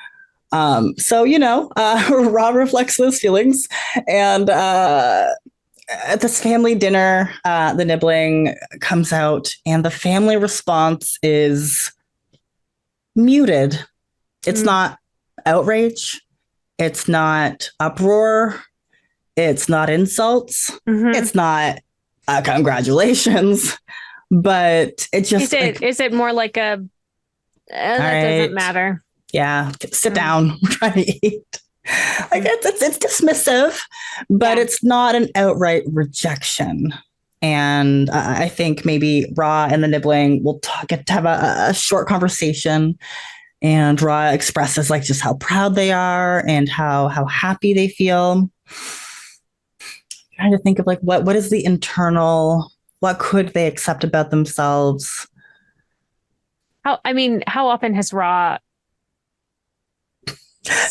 So, you know, Ra reflects those feelings. And at this family dinner, the nibbling comes out and the family response is muted. It's not outrage. It's not uproar. It's not insults. Mm-hmm. It's not congratulations. But it just... Is it more like a... that doesn't matter. Yeah, sit down. We're trying to eat. Like it's dismissive, but it's not an outright rejection. And I think maybe Ra and the nibbling will get to have a short conversation, and Ra expresses like just how proud they are and how happy they feel. I'm trying to think of like what is the internal, what could they accept about themselves? How often has Ra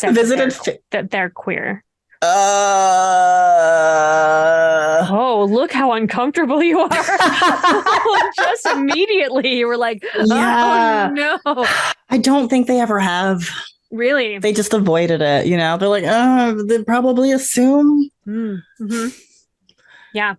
visited that they're queer? Oh, look how uncomfortable you are. Just immediately you were like, oh Yeah. no. I don't think they ever have. Really? They just avoided it, you know? They're like, they'd probably assume. Mm-hmm. Yeah.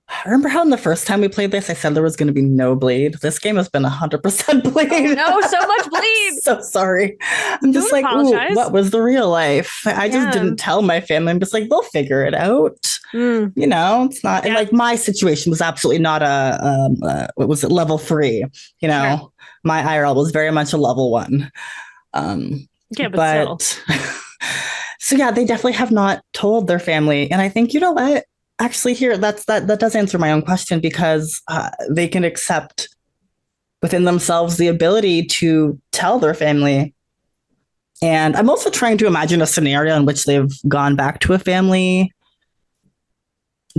I remember how in the first time we played this, I said there was going to be no bleed. This game has been 100% bleed. Oh no, so much bleed. So sorry. I'm just Don't like, ooh, apologize. what was the real life? I just didn't tell my family. I'm just like, they'll figure it out. Mm. You know, it's not, and Yeah. like my situation was absolutely not what was it, level 3? You know, Sure. my IRL was very much a level 1. Yeah, but still. But so yeah, they definitely have not told their family. And I think, you know what? Actually, here that does answer my own question, because they can accept within themselves the ability to tell their family. And I'm also trying to imagine a scenario in which they've gone back to a family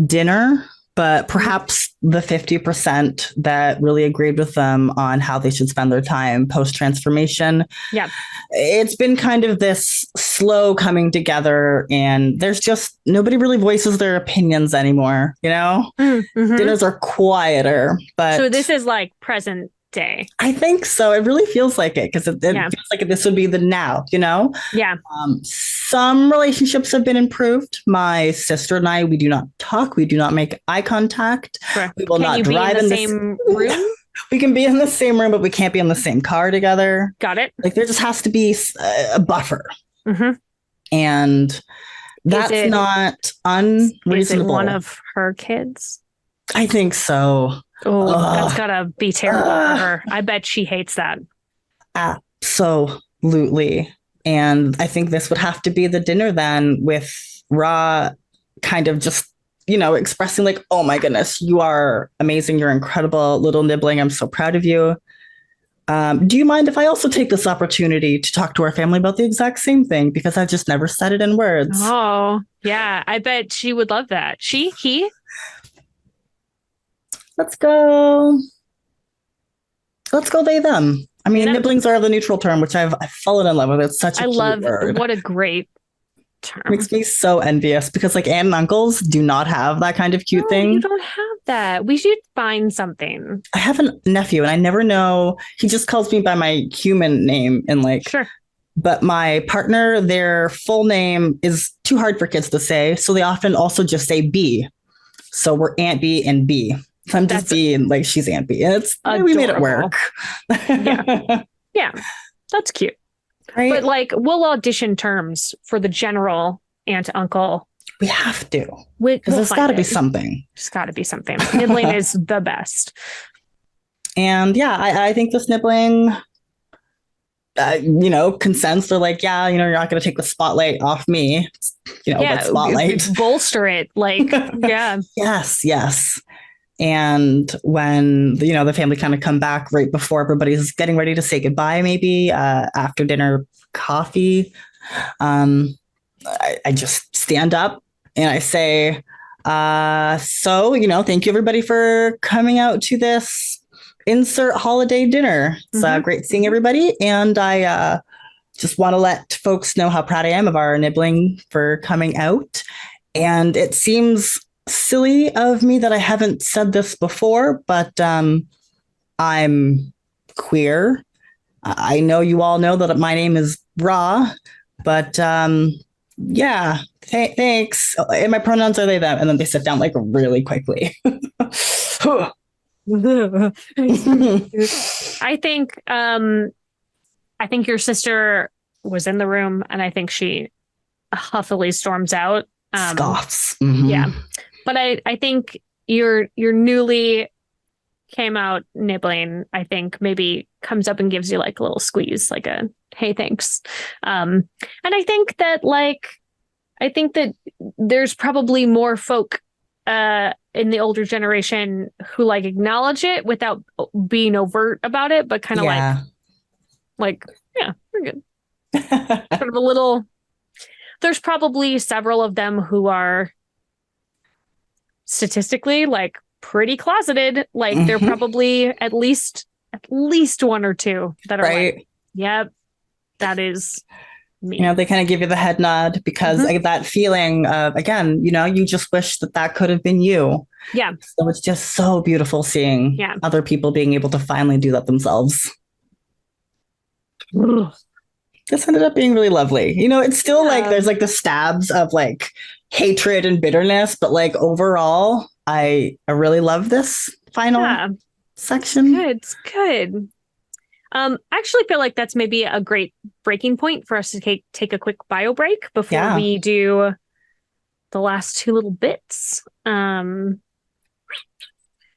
dinner, but perhaps the 50% that really agreed with them on how they should spend their time post transformation. Yeah. It's been kind of this slow coming together, and there's just nobody really voices their opinions anymore, you know? Mm-hmm. Dinners are quieter, but so this is like present day. I think so. It really feels like it, because it feels like this would be the now, you know? Yeah. Some relationships have been improved. My sister and I, we do not talk. We do not make eye contact. Sure. We will Can not you drive be in the in same room? We can be in the same room, but we can't be in the same car together. Got it. Like there just has to be a buffer. Mm-hmm. And that's not unreasonable. Is it one of her kids? I think so. Oh, that's gotta be terrible for her. I bet she hates that. Absolutely. And I think this would have to be the dinner then, with Ra kind of just, you know, expressing like, oh my goodness, you are amazing. You're incredible, little nibbling. I'm so proud of you. Do you mind if I also take this opportunity to talk to our family about the exact same thing? Because I've just never said it in words. Oh, yeah. I bet she would love that. He? Let's go. They, them. I mean, nibblings are the neutral term, which I've fallen in love with. It's such a cute word. What a great term. Makes me so envious, because like aunt and uncles do not have that kind of cute thing. You don't have that. We should find something. I have a nephew and I never know. He just calls me by my human name, and like, sure. But my partner, their full name is too hard for kids to say. So they often also just say B. So we're Aunt B and B. So I'm just B and like she's Aunt B. And it's we made it work. Yeah. That's cute. Right? But like we'll audition terms for the general aunt uncle. We have to. Because there's got to be something. There's got to be something. Nibbling is the best. And yeah, I think this nibbling, you know, consents. They're like, yeah, you know, you're not going to take the spotlight off me. You know, but spotlight. Bolster it. Like, yeah. Yes. And when, you know, the family kind of come back right before everybody's getting ready to say goodbye, maybe after dinner coffee, I just stand up and I say, so, you know, thank you everybody for coming out to this insert holiday dinner. It's great seeing everybody. And I just want to let folks know how proud I am of our nibbling for coming out. And it seems silly of me that I haven't said this before, but I'm queer. I know you all know that my name is Ra, but yeah, thanks. And my pronouns are they, them. And then they sit down like really quickly. I think your sister was in the room, and I think she huffily storms out. Scoffs. Yeah. But I think your newly came out nibbling, I think maybe comes up and gives you like a little squeeze, like a hey, thanks. And I think that there's probably more folk in the older generation who like acknowledge it without being overt about it, but kind of like, yeah, we're good. Sort of a little. There's probably several of them who are statistically like pretty closeted. Like they're probably at least one or two that are like, yep, that is You know, me. they kind of give you the head nod because Hmm. that feeling of, again, you know, you just wish that that could have been you. Yeah. So it's just so beautiful seeing Yeah. other people being able to finally do that themselves. Ugh. This ended up being really lovely. You know, it's still like Yeah. there's like the stabs of like hatred and bitterness, but like overall, I really love this final Yeah. It's section. good. It's good. I actually feel like that's maybe a great breaking point for us to take a quick bio break before Yeah. we do the last two little bits.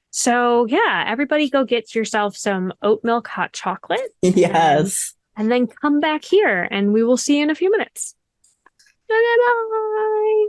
So yeah, everybody go get yourself some oat milk hot chocolate Yes. and then come back here and we will see you in a few minutes. Bye bye.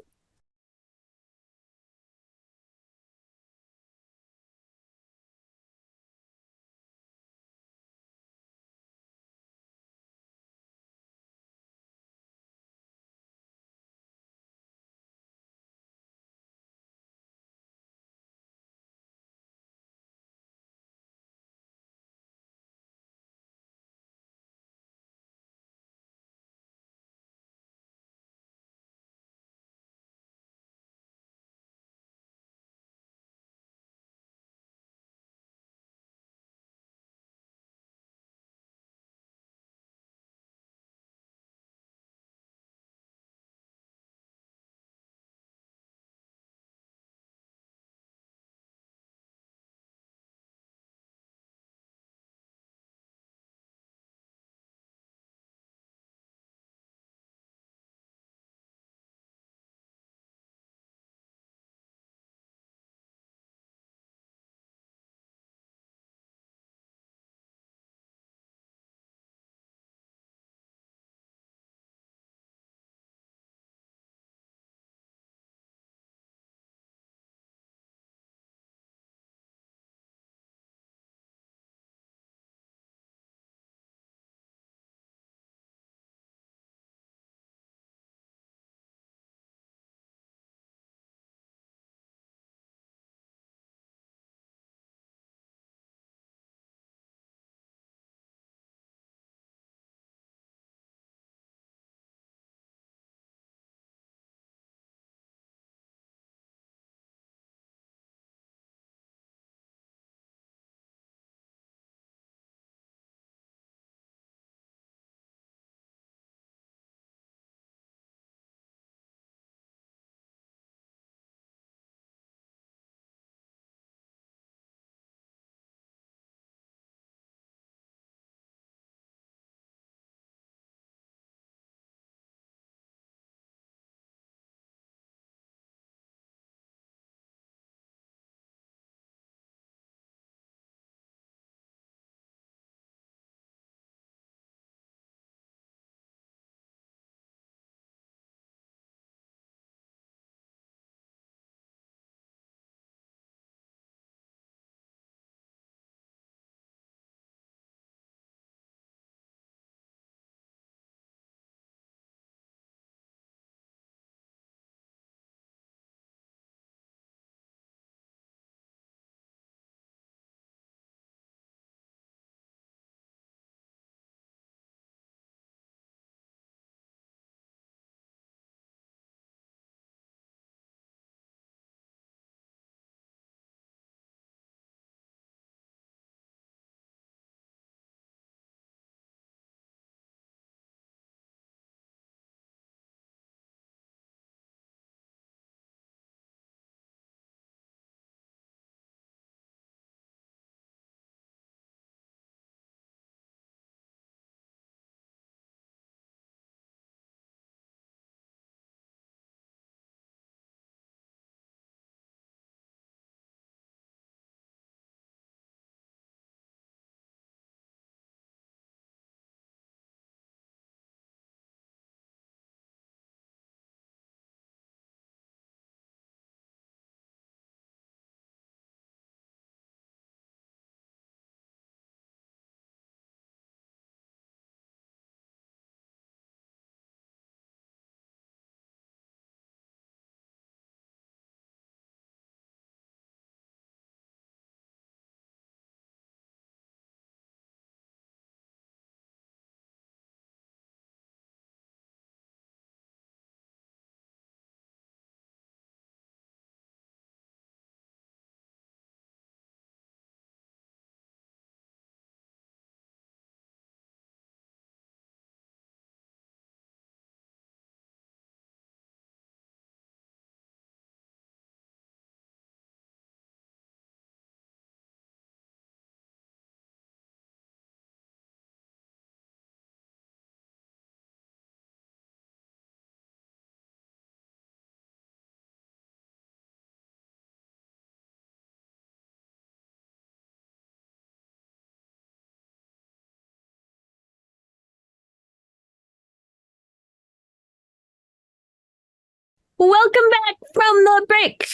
Welcome back from the break.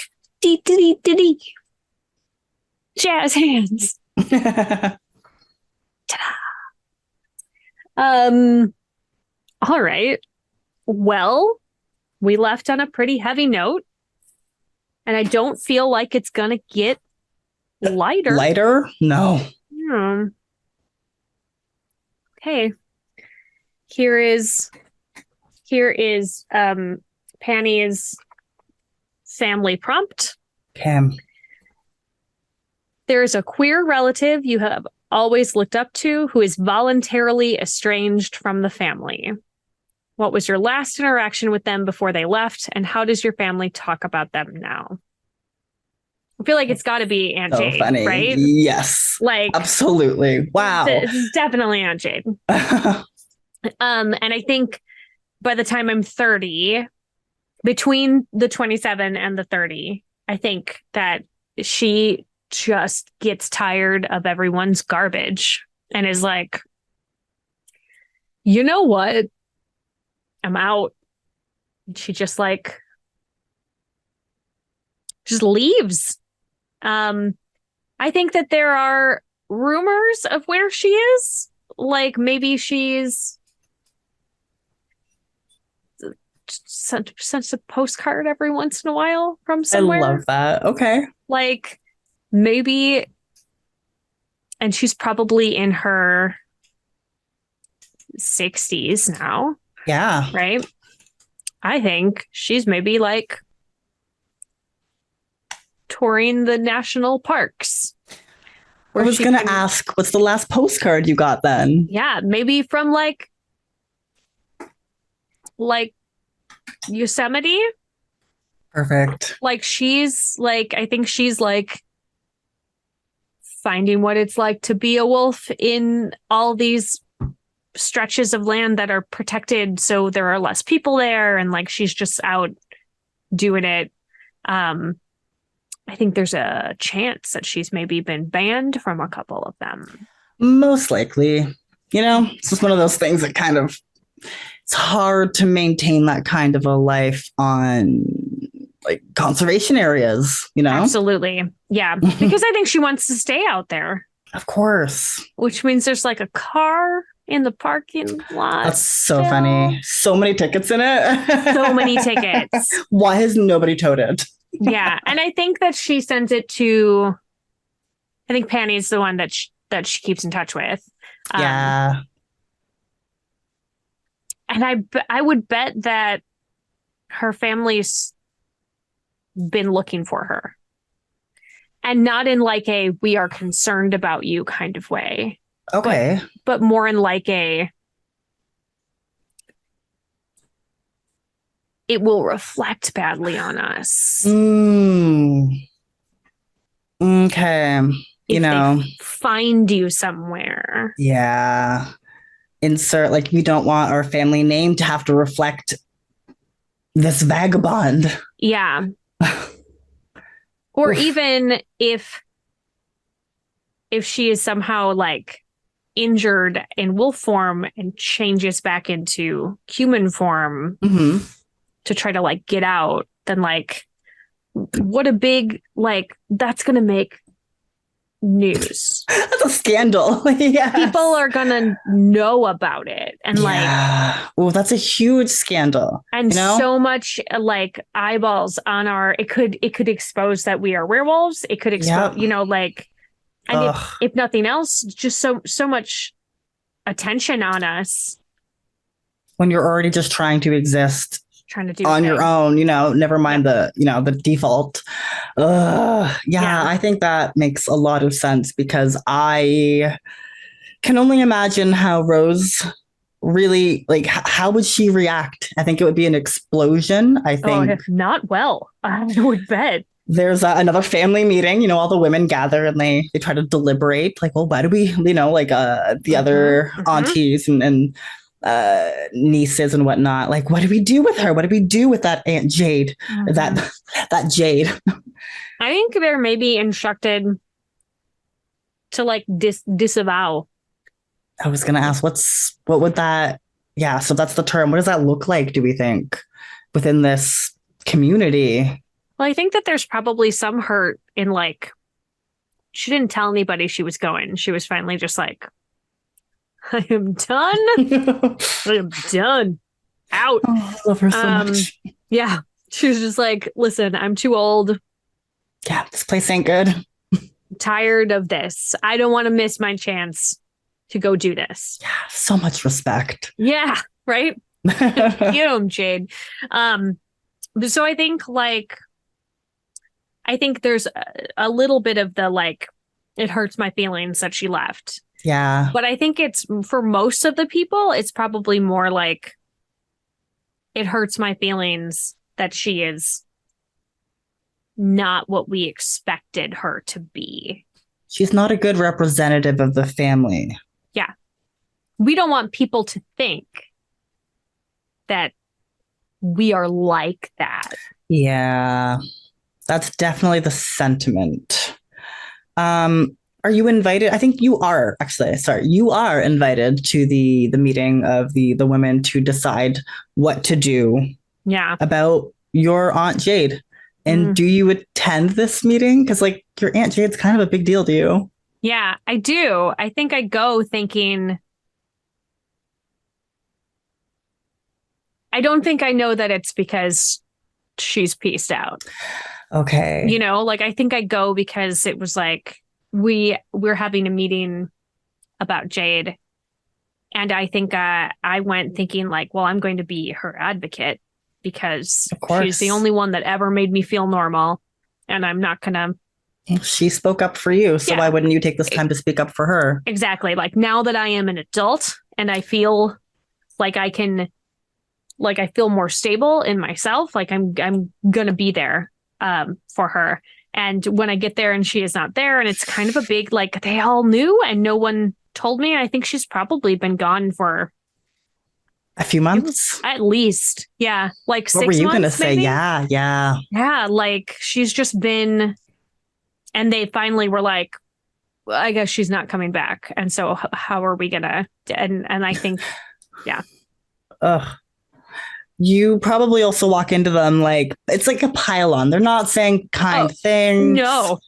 Dee dee dee dee dee. Jazz hands. Um. All right. Well, we left on a pretty heavy note, and I don't feel like it's gonna get lighter. Lighter? No. Okay. Here is Panny's family prompt. Cam. There is a queer relative you have always looked up to who is voluntarily estranged from the family. What was your last interaction with them before they left, and how does your family talk about them now? I feel like it's got to be Aunt Jade, funny. right? Yes. Like, absolutely. Wow. This is definitely Aunt Jade. And I think by the time I'm 30, between the 27 and the 30, I think that she just gets tired of everyone's garbage and is like, you know what? I'm out. She just leaves. I think that there are rumors of where she is. Like maybe she's sent a postcard every once in a while from somewhere. I love that. Okay. Like maybe, and she's probably in her 60s now. Yeah. Right? I think she's maybe like touring the national parks. I was going to ask, what's the last postcard you got then? Yeah, maybe from like Yosemite. Perfect. Like she's like, I think she's like finding what it's like to be a wolf in all these stretches of land that are protected, so there are less people there, and like she's just out doing it. I think there's a chance that she's maybe been banned from a couple of them. Most likely. You know, it's just one of those things that kind of, it's hard to maintain that kind of a life on like conservation areas, you know? Absolutely. Yeah. Because I think she wants to stay out there. Of course. Which means there's like a car in the parking lot. That's so funny. So many tickets in it. So many tickets. Why has nobody towed it? Yeah. And I think that she sends it to, I think Panny's the one that she keeps in touch with. Yeah. And I would bet that her family's been looking for her. And not in like a, we are concerned about you kind of way. Okay. But more in like a, it will reflect badly on us. Okay. If they find you somewhere. Yeah. Insert, like, we don't want our family name to have to reflect this vagabond. Yeah. Or even if she is somehow like injured in wolf form and changes back into human form to try to like get out, then like what a big, like, that's gonna make news. That's a scandal. Yes. People are gonna know about it, and like, oh, that's a huge scandal. And you know? So much like eyeballs on our, it could expose that we are werewolves. It could expose, you know, like, and if nothing else, just so much attention on us. When you're already just trying to exist, trying to do on your own, you know, never mind the, you know, the default. Yeah, I think that makes a lot of sense, because I can only imagine how Rose really, like, how would she react? I think it would be an explosion. I think not well. I would bet. There's another family meeting, you know, all the women gather and they try to deliberate, like, well, why do we, you know, like the other aunties and nieces and whatnot, like, what do we do with her? What do we do with that Aunt Jade? That Jade? I think they're maybe instructed to like disavow. I was gonna ask, what would that? Yeah, so that's the term. What does that look like, do we think, within this community. Well, I think that there's probably some hurt in like she didn't tell anybody she was going. She was finally just like, I am done. I am done. Out. Oh, I love her so Um, much. yeah. She was just like, listen, I'm too old, Yeah, this place ain't good. tired of this. I don't want to miss my chance to go do this. Yeah, so much respect. Yeah, right? Get him, Jade. Um, so I think there's a little bit of the like, it hurts my feelings that she left. Yeah. But I think it's for most of the people, it's probably more like it hurts my feelings that she is not what we expected her to be. She's not a good representative of the family. Yeah. We don't want people to think that we are like that. Yeah. That's definitely the sentiment. Are you invited? I think you are actually. Sorry, you are invited to the meeting of the women to decide what to do Yeah. about your Aunt Jade. And do you attend this meeting? Because like your Aunt Jade's kind of a big deal to you. Yeah, I do. I think I go thinking. I don't think I know that it's because she's pieced out. Okay. You know, like I think I go because it was like we're having a meeting about Jade. And I think I went thinking like, well, I'm going to be her advocate because Of course. she's the only one that ever made me feel normal. And I'm not gonna. She spoke up for you, so Yeah. why wouldn't you take this time to speak up for her? Exactly. Like now that I am an adult and I feel like I can, like I feel more stable in myself, like I'm gonna be there for her. And when I get there and she is not there, and it's kind of a big like they all knew and no one told me. I think she's probably been gone for A few months? at least, yeah, like What were 6 you gonna months, say? maybe? Yeah, yeah. Yeah, like she's just been, and they finally were like, well, I guess she's not coming back. And so how are we gonna? And I think, yeah, Ugh. You probably also walk into them like it's like a pylon. They're not saying kind things. no,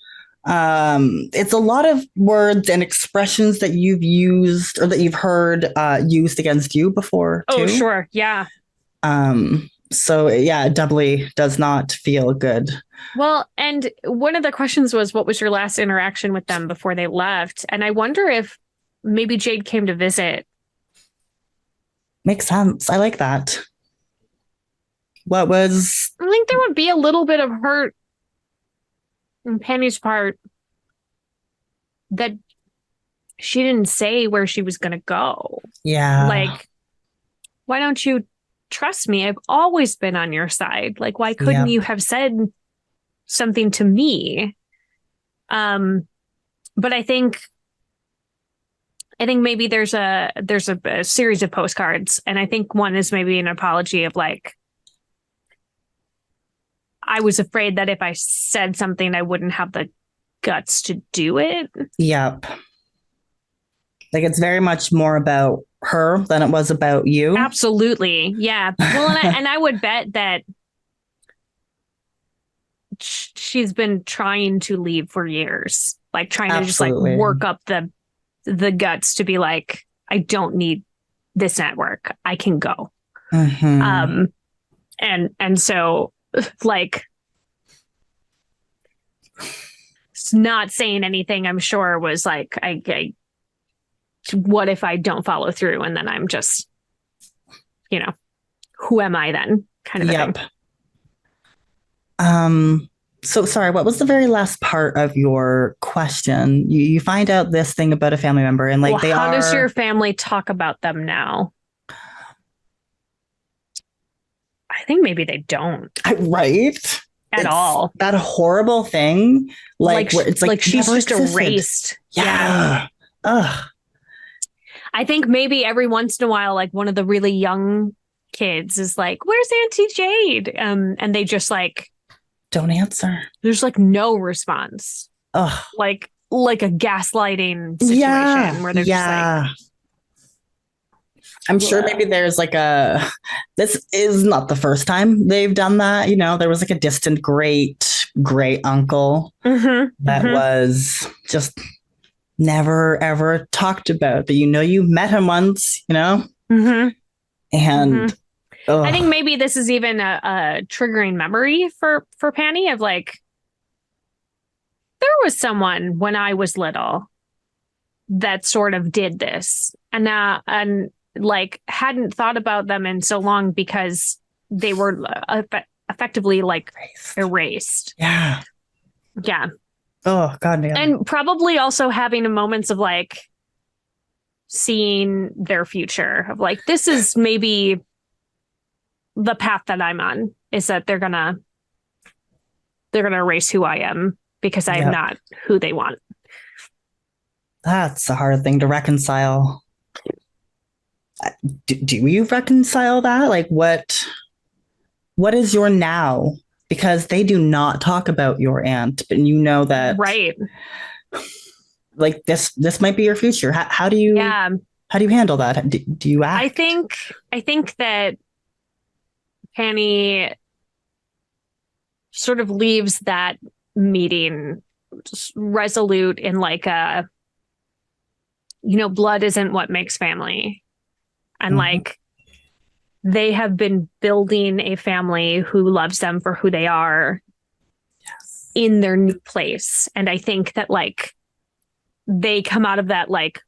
It's a lot of words and expressions that you've used or that you've heard used against you before too. oh sure, yeah. So yeah, it doubly does not feel good. Well, and one of the questions was, what was your last interaction with them before they left? And I wonder if maybe Jade came to visit. Makes sense. I like that. What was I think there would be a little bit of hurt on Penny's part that she didn't say where she was going to go. yeah. Like, why don't you trust me? I've always been on your side. Like, why couldn't Yep. you have said something to me? But I think maybe there's a series of postcards, and I think one is maybe an apology of like, I was afraid that if I said something, I wouldn't have the guts to do it. Yep. Like it's very much more about her than it was about you. Absolutely. Yeah. Well, and I would bet that she's been trying to leave for years, like trying to just like Absolutely. work up the guts to be like, I don't need this network. I can go. Mhm. And so like not saying anything, I'm sure was like, I what if I don't follow through and then I'm just, you know, who am I then? Kind of a Yep. thing. So sorry, what was the very last part of your question? You find out this thing about a family member and like Well, they how are does your family talk about them now? I think maybe they don't right? at It's all. that horrible thing. Like where it's like she's never just existed. erased. Yeah. Ugh. I think maybe every once in a while, like one of the really young kids is like, "Where's Auntie Jade?" And they just like, Don't answer. there's like no response, Ugh. like a gaslighting situation Yeah. where they're just like, I'm sure maybe there's like this is not the first time they've done that. There was like a distant great uncle that Mm-hmm. was just never ever talked about, but you met him once, Mm-hmm. Mm-hmm. and I think oh, maybe this is even a triggering memory for Penny of like there was someone when I was little that sort of did this and like hadn't thought about them in so long because they were effectively like erased. yeah. Yeah. Oh God, man. And probably also having moments of like seeing their future of like this is maybe the path that I'm on is that they're gonna erase who I am because I'm Yep. not who they want. That's a hard thing to reconcile. Do you reconcile that? Like what is your now? Because they do not talk about your aunt, but you know that Right. like this might be your future. Yeah. How do you handle that? Do you I act? think I think that Penny sort of leaves that meeting just resolute in like a blood isn't what makes family. And Mhm. like they have been building a family who loves them for who they are in their new place. And I think that like they come out of that like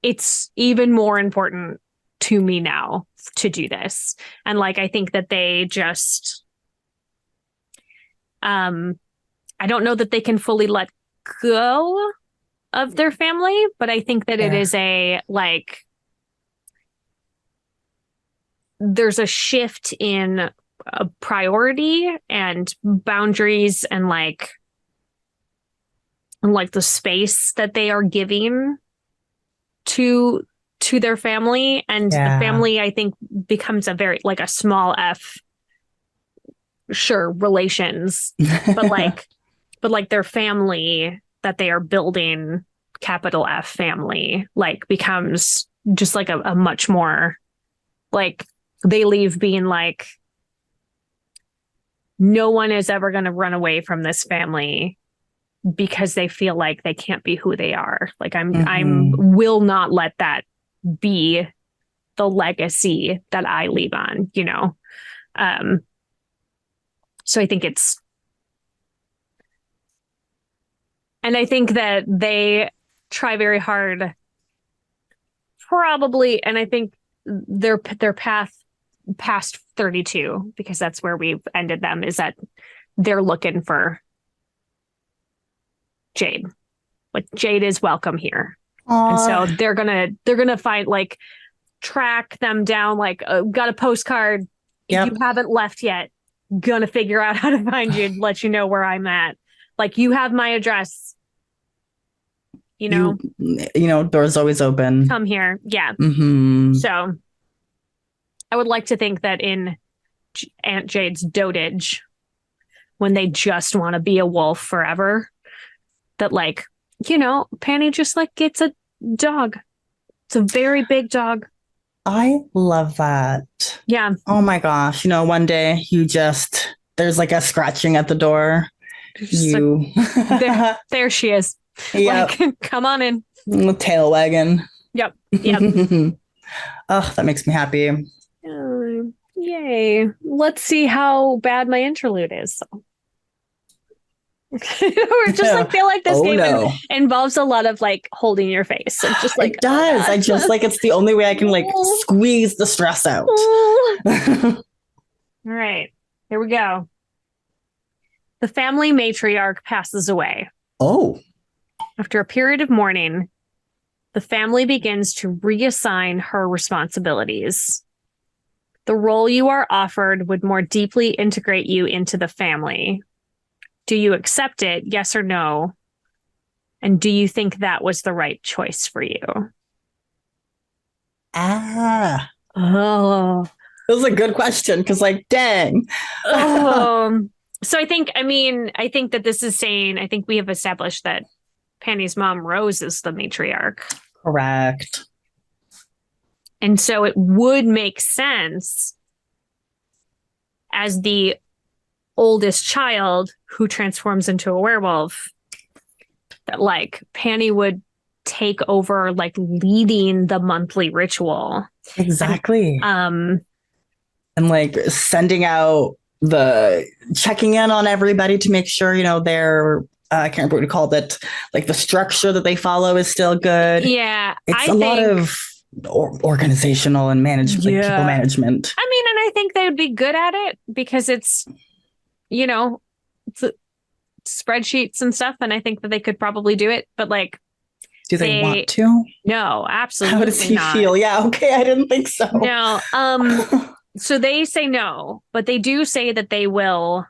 it's even more important to me now to do this. And like I think that they just um I don't know that they can fully let go of their family, but I think that it is Fair. a like there's a shift in a priority and boundaries and like the space that they are giving to their family, and the Yeah. family I think becomes a very like a small f, sure, relations, but like their family that they are building, capital F family, like becomes just like a much more like they leave being like no one is ever going to run away from this family because they feel like they can't be who they are. Like I'm Mhm. will not let that be the legacy that I leave on. Um so I think it's and I think that they try very hard probably, and I think their path past 32, because that's where we've ended them, is that they're looking for Jade. Like Jade is welcome here. And so Aw. they're gonna find like track them down like got a postcard. You Yep. haven't left yet. Gonna figure out how to find you and let you know where I'm at. Like you have my address, you know, Doors always open. come here. Yeah. Hmm. So I would like to think that in Aunt Jade's dotage, when they just want to be a wolf forever, that like, Penny just like gets a dog. It's a very big dog. I love that. Yeah. Oh my gosh. One day there's like a scratching at the door. Just like You, there she is. yep, Like, come on in. tail wagging. Yep. Yep. Oh, that makes me happy. Yay. Let's see how bad my interlude is. We're just like feel like this Oh game no. involves a lot of like holding your face and just like It oh does. I god. just like it's the only way I can like squeeze the stress out. All right, here we go. The family matriarch passes away. Oh. After a period of mourning, the family begins to reassign her responsibilities. The role you are offered would more deeply integrate you into the family. Do you accept it? Yes or no? And do you think that was the right choice for you? Ah. Oh. That was a good question because like dang. So I think that this is saying, I think we have established that Penny's mom, Rose, is the matriarch. Correct. And so it would make sense as the oldest child who transforms into a werewolf that like Penny would take over like leading the monthly ritual. Exactly. And like sending out the checking in on everybody to make sure, they're I can't remember what you called it, like the structure that they follow is still good. Yeah. It's a lot of organizational and management, like people management. I mean, and I think they would be good at it because it's spreadsheets and stuff. And I think that they could probably do it. But like, do they want to? No, absolutely. How does he feel? Yeah. Okay. I didn't think so. No. So they say no, but they do say that they will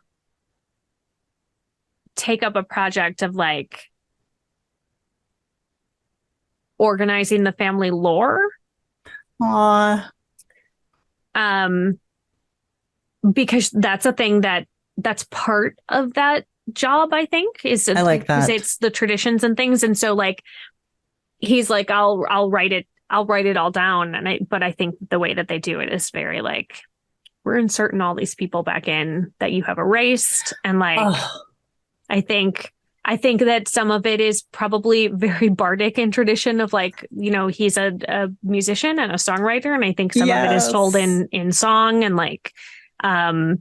take up a project of like organizing the family lore. Because that's a thing that's part of that job, I think, is I like that. It's the traditions and things. And so like he's like, I'll write it all down. But I think the way that they do it is very like, we're inserting all these people back in that you have erased. And like, I think that some of it is probably very bardic in tradition of like, he's a musician and a songwriter. And I think some of it is told in song and like, I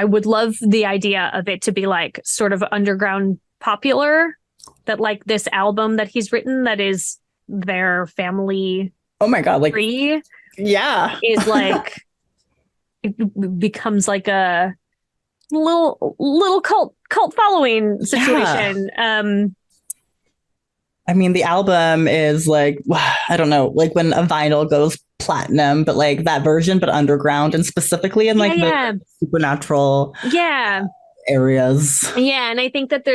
would love the idea of it to be like sort of underground popular, that like this album that he's written that is their family. Oh my God. Like, free, yeah. Is like, it becomes like a little cult following situation. Yeah. I mean, the album is like, I don't know, like when a vinyl goes platinum, but like that version, but underground and specifically in like the supernatural areas. Yeah. And I think that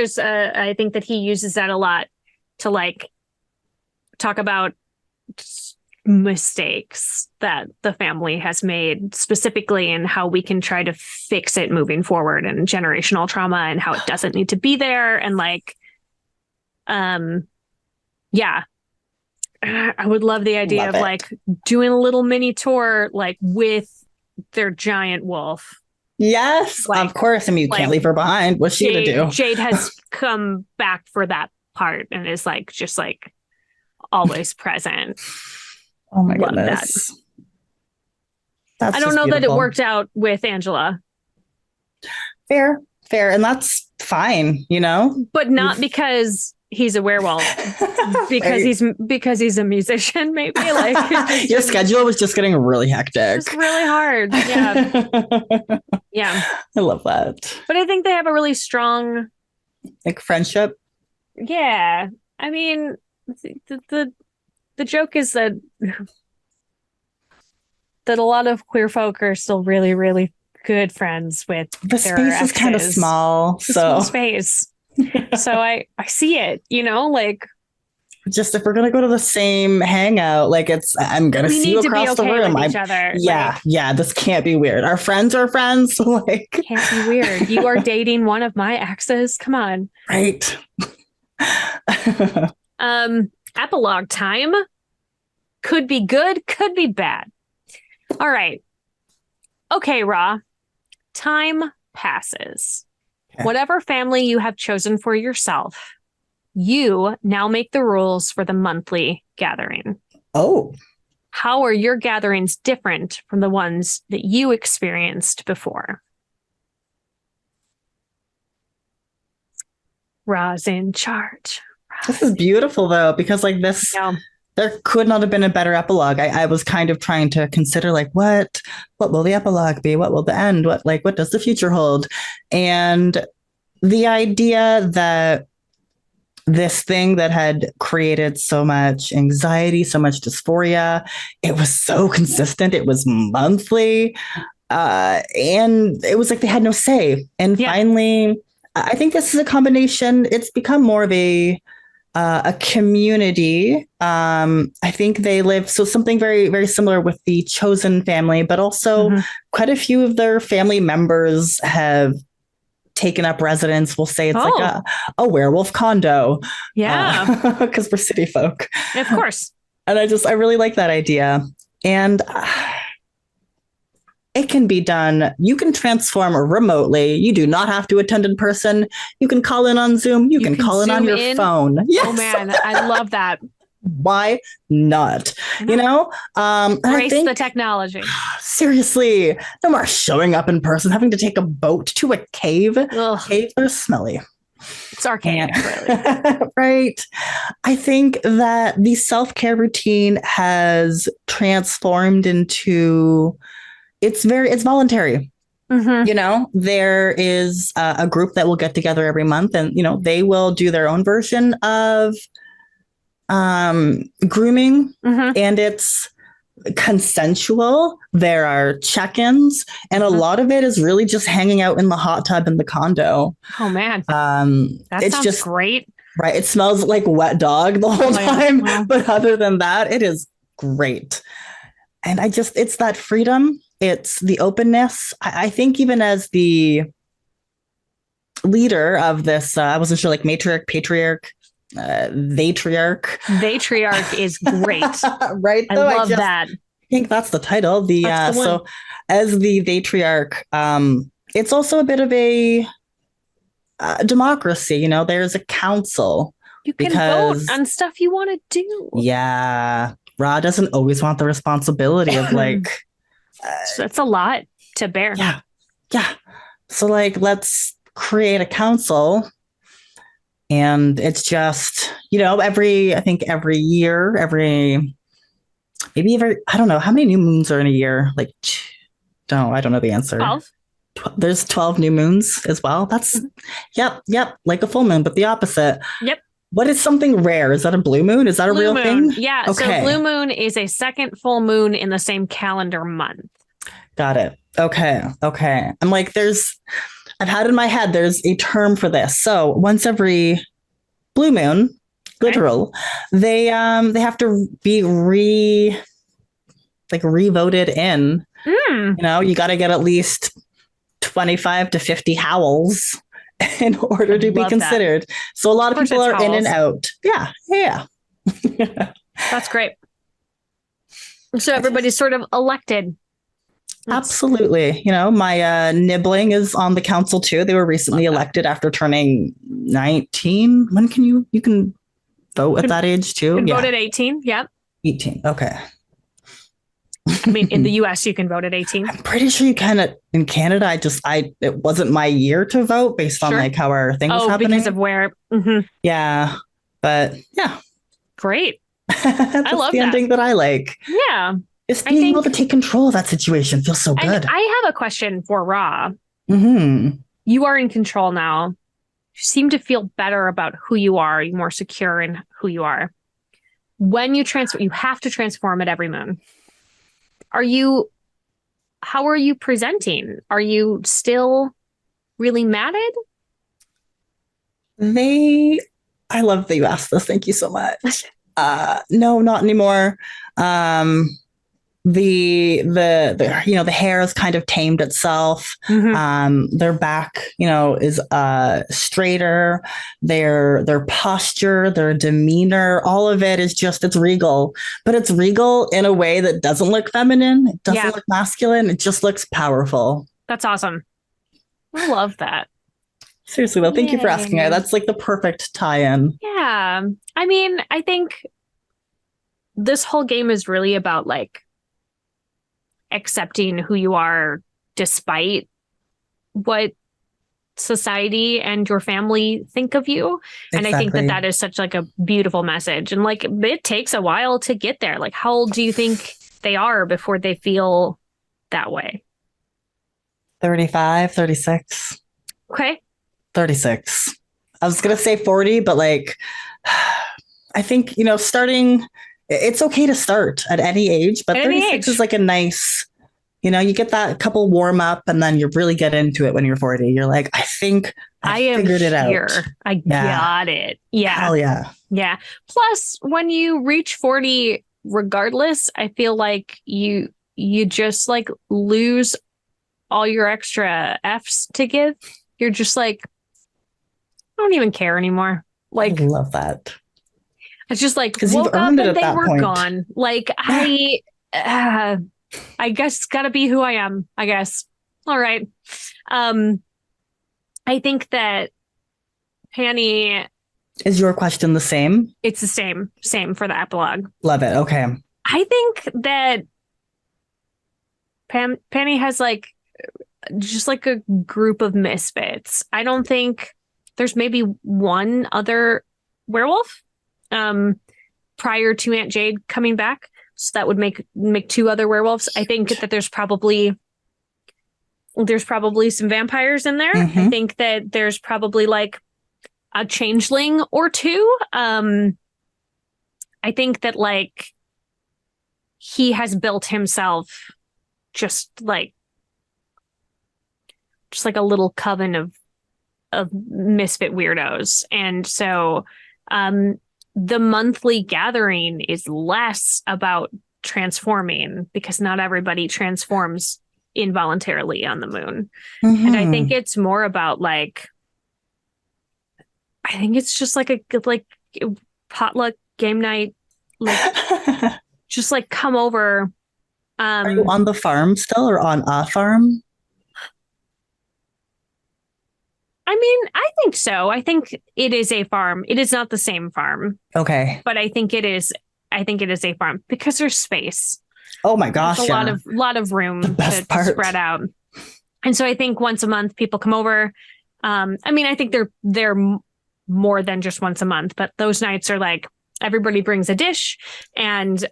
I think that he uses that a lot to like talk about mistakes that the family has made specifically and how we can try to fix it moving forward and generational trauma and how it doesn't need to be there. And like, yeah, I would love the idea of like doing a little mini tour, like with their giant wolf. Yes, like, of course. I mean, you can't leave her behind. What's she gonna do? Jade has come back for that part and is like, just like always present. Oh my goodness. I don't know that it worked out with Angela. Fair. And that's fine, But not because he's a werewolf. Because he's a musician, maybe. Like your schedule was just getting really hectic. It's really hard. Yeah. Yeah. I love that. But I think they have a really strong like friendship. Yeah. I mean, the joke is that a lot of queer folk are still really, really good friends with the space is kind of small. Small space. So I see it, like just if we're gonna go to the same hangout, like I'm gonna see you across the room. With each other. Yeah, this can't be weird. Our friends are friends, like can't be weird. You are dating one of my exes. Come on. Right. Epilogue time. Could be good, could be bad. All right. Okay, Ra. Time passes. Okay. Whatever family you have chosen for yourself, you now make the rules for the monthly gathering. Oh. How are your gatherings different from the ones that you experienced before? Ra's in charge. This is beautiful, though, because like this... Yeah. There could not have been a better epilogue. I was kind of trying to consider like, what will the epilogue be? What will the end? What does the future hold? And the idea that this thing that had created so much anxiety, so much dysphoria, it was so consistent. It was monthly. And it was like they had no say. And finally, I think this is a combination. It's become more of a community. I think they live something very, very similar with the chosen family, but also quite a few of their family members have taken up residence. We'll say it's like Oh, a werewolf condo yeah, because we're city folk. of course. And I really like that idea. And it can be done. You can transform remotely. You do not have to attend in person. You can call in on Zoom. You can call in on zoom your in. phone. Oh Yes. man, I love that. Why not? You know, I Embrace the think technology. seriously, no more showing up in person, having to take a boat to a cave. Ugh, Caves are smelly. it's archaic, really. Right. I think that the self-care routine has transformed into it's voluntary. Mm-hmm. You know, there is a group that will get together every month, and you know, they will do their own version of grooming, and it's consensual. There are check-ins, and a lot of it is really just hanging out in the hot tub in the condo. Oh man, that It's sounds just great. right. It smells like wet dog the whole time, Yeah. but other than that, it is great. And it's that freedom. It's the openness. I think even as the leader of this, I wasn't sure, like matriarch, patriarch, vatriarch. Vatriarch is great. Right? I love that. I think that's the title. That's the one. So as the vatriarch, it's also a bit of a democracy. You know, there's a council. You can vote on stuff you want to do. Yeah. Ra doesn't always want the responsibility of like. That's a lot to bear. Yeah. Yeah. So like, let's create a council. And it's just, you know, I think every year, I don't know, how many new moons are in a year? Like, I don't know the answer. 12. There's 12 new moons as well. That's, yep, like a full moon, but the opposite. Yep. What is something rare? Is that a blue moon? Is that a real moon. thing? Yeah. Okay. So blue moon is a second full moon in the same calendar month. Got it. Okay. I'm like, I've had in my head, there's a term for this. So once every blue moon, literal, they have to be re-voted in. You know, you got to get at least 25 to 50 howls in order to be considered. That. So a lot of people are in and out. Yeah. That's great. So everybody's sort of elected. Absolutely. You know, my nibbling is on the council too. They were recently elected after turning 19. When can you can vote at that age too? You can vote at 18. Yep. 18. Okay. I mean, in the US, you can vote at 18. I'm pretty sure you can in Canada. It wasn't my year to vote based on like how our thing was happening. Because of where. Mm-hmm. Yeah. But yeah. Great. I love the ending that I like. Yeah. Just being able to take control of that situation feels so good. I have a question for Ra. Mm-hmm. You are in control now. You seem to feel better about who you are. You're more secure in who you are. When you transform, you have to transform at every moon. How are you presenting? Are you still really matted? I love that you asked this. Thank you so much. No, not anymore. The hair has kind of tamed itself. Mm-hmm. Their back, is straighter. Their posture, their demeanor, all of it is it's regal, but it's regal in a way that doesn't look feminine. It doesn't look masculine. It just looks powerful. That's awesome. I love that. Seriously, though, thank you for asking. That's like the perfect tie-in. Yeah. I mean, I think this whole game is really about like accepting who you are despite what society and your family think of you. Exactly. And I think that is such like a beautiful message. And like it takes a while to get there. Like how old do you think they are before they feel that way? 35, 36. Okay. 36. I was going to say 40, but like I think, starting, it's okay to start at any age, but 36 is like a nice, you get that couple warm up and then you really get into it when you're 40. You're like, I think I figured it out. I got it. Yeah. Hell yeah. Yeah. Plus, when you reach 40, regardless, I feel like you just like lose all your extra F's to give. you're just like, I don't even care anymore. I Like, love that. it's just like Because you've woke up earned it and at they that were point. gone. Like Yeah. uh, I guess it's gotta be who I am, I guess. All right. Um, I think that Penny, Is your question the same? it's the same for the epilogue. Love it. Okay. I think that Penny has like just like a group of misfits. I don't think there's maybe one other werewolf um prior to Aunt Jade coming back. So that would make two other werewolves. I think that there's probably some vampires in there. I Mm-hmm. think that there's probably like a changeling or two. I think that like he has built himself just like a little coven of misfit weirdos. And so the monthly gathering is less about transforming because not everybody transforms involuntarily on the moon. And I think Mm-hmm. it's more about like I think it's just like a good like potluck game night, like just like come over. Are you Um on the farm still or on a farm? I mean, I think so. I think it is a farm. It is not the same farm, Okay. but I think it is a farm because there's space. Oh my There's a gosh, lot yeah. of lot of The room to, best to spread part. out. And so I think once a month people come over. I mean, I think they're more than just once a month, but those nights are like everybody brings a dish and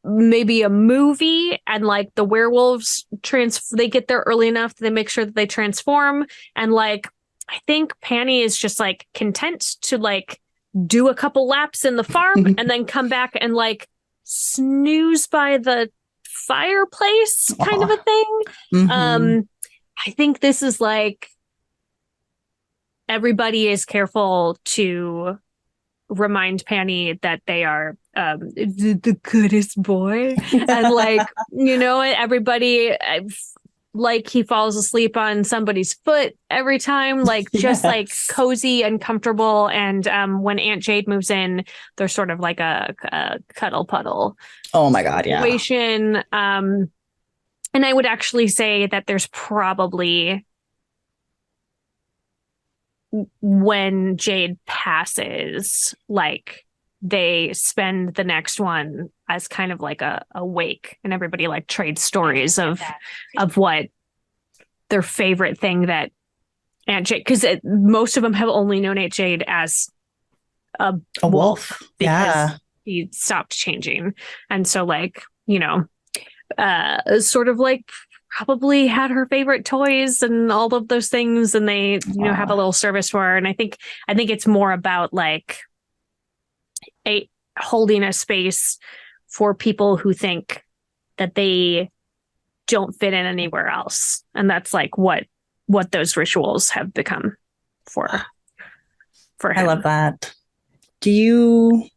maybe a movie and like the werewolves they get there early enough that they make sure that they transform and like I think Penny is just like content to like do a couple laps in the farm and then come back and like snooze by the fireplace kind of a thing. Mm-hmm. I think this is like everybody is careful to remind Penny that they are the goodest boy. And like, everybody like he falls asleep on somebody's foot every time, like just like Yes. cozy and comfortable. And when Aunt Jade moves in, there's sort of like a cuddle puddle Oh my God, yeah. situation. And I would actually say that there's probably when Jade passes, like they spend the next one as kind of like a wake, and everybody like trades stories of what their favorite thing that Aunt Jade, because most of them have only known Aunt Jade as a A wolf wolf. because Yeah. he stopped changing, and so like sort of like probably had her favorite toys and all of those things and they have a Aw. little service for her and I think it's more about like a holding a space for people who think that they don't fit in anywhere else and that's like what those rituals have become for I him. love that. Do you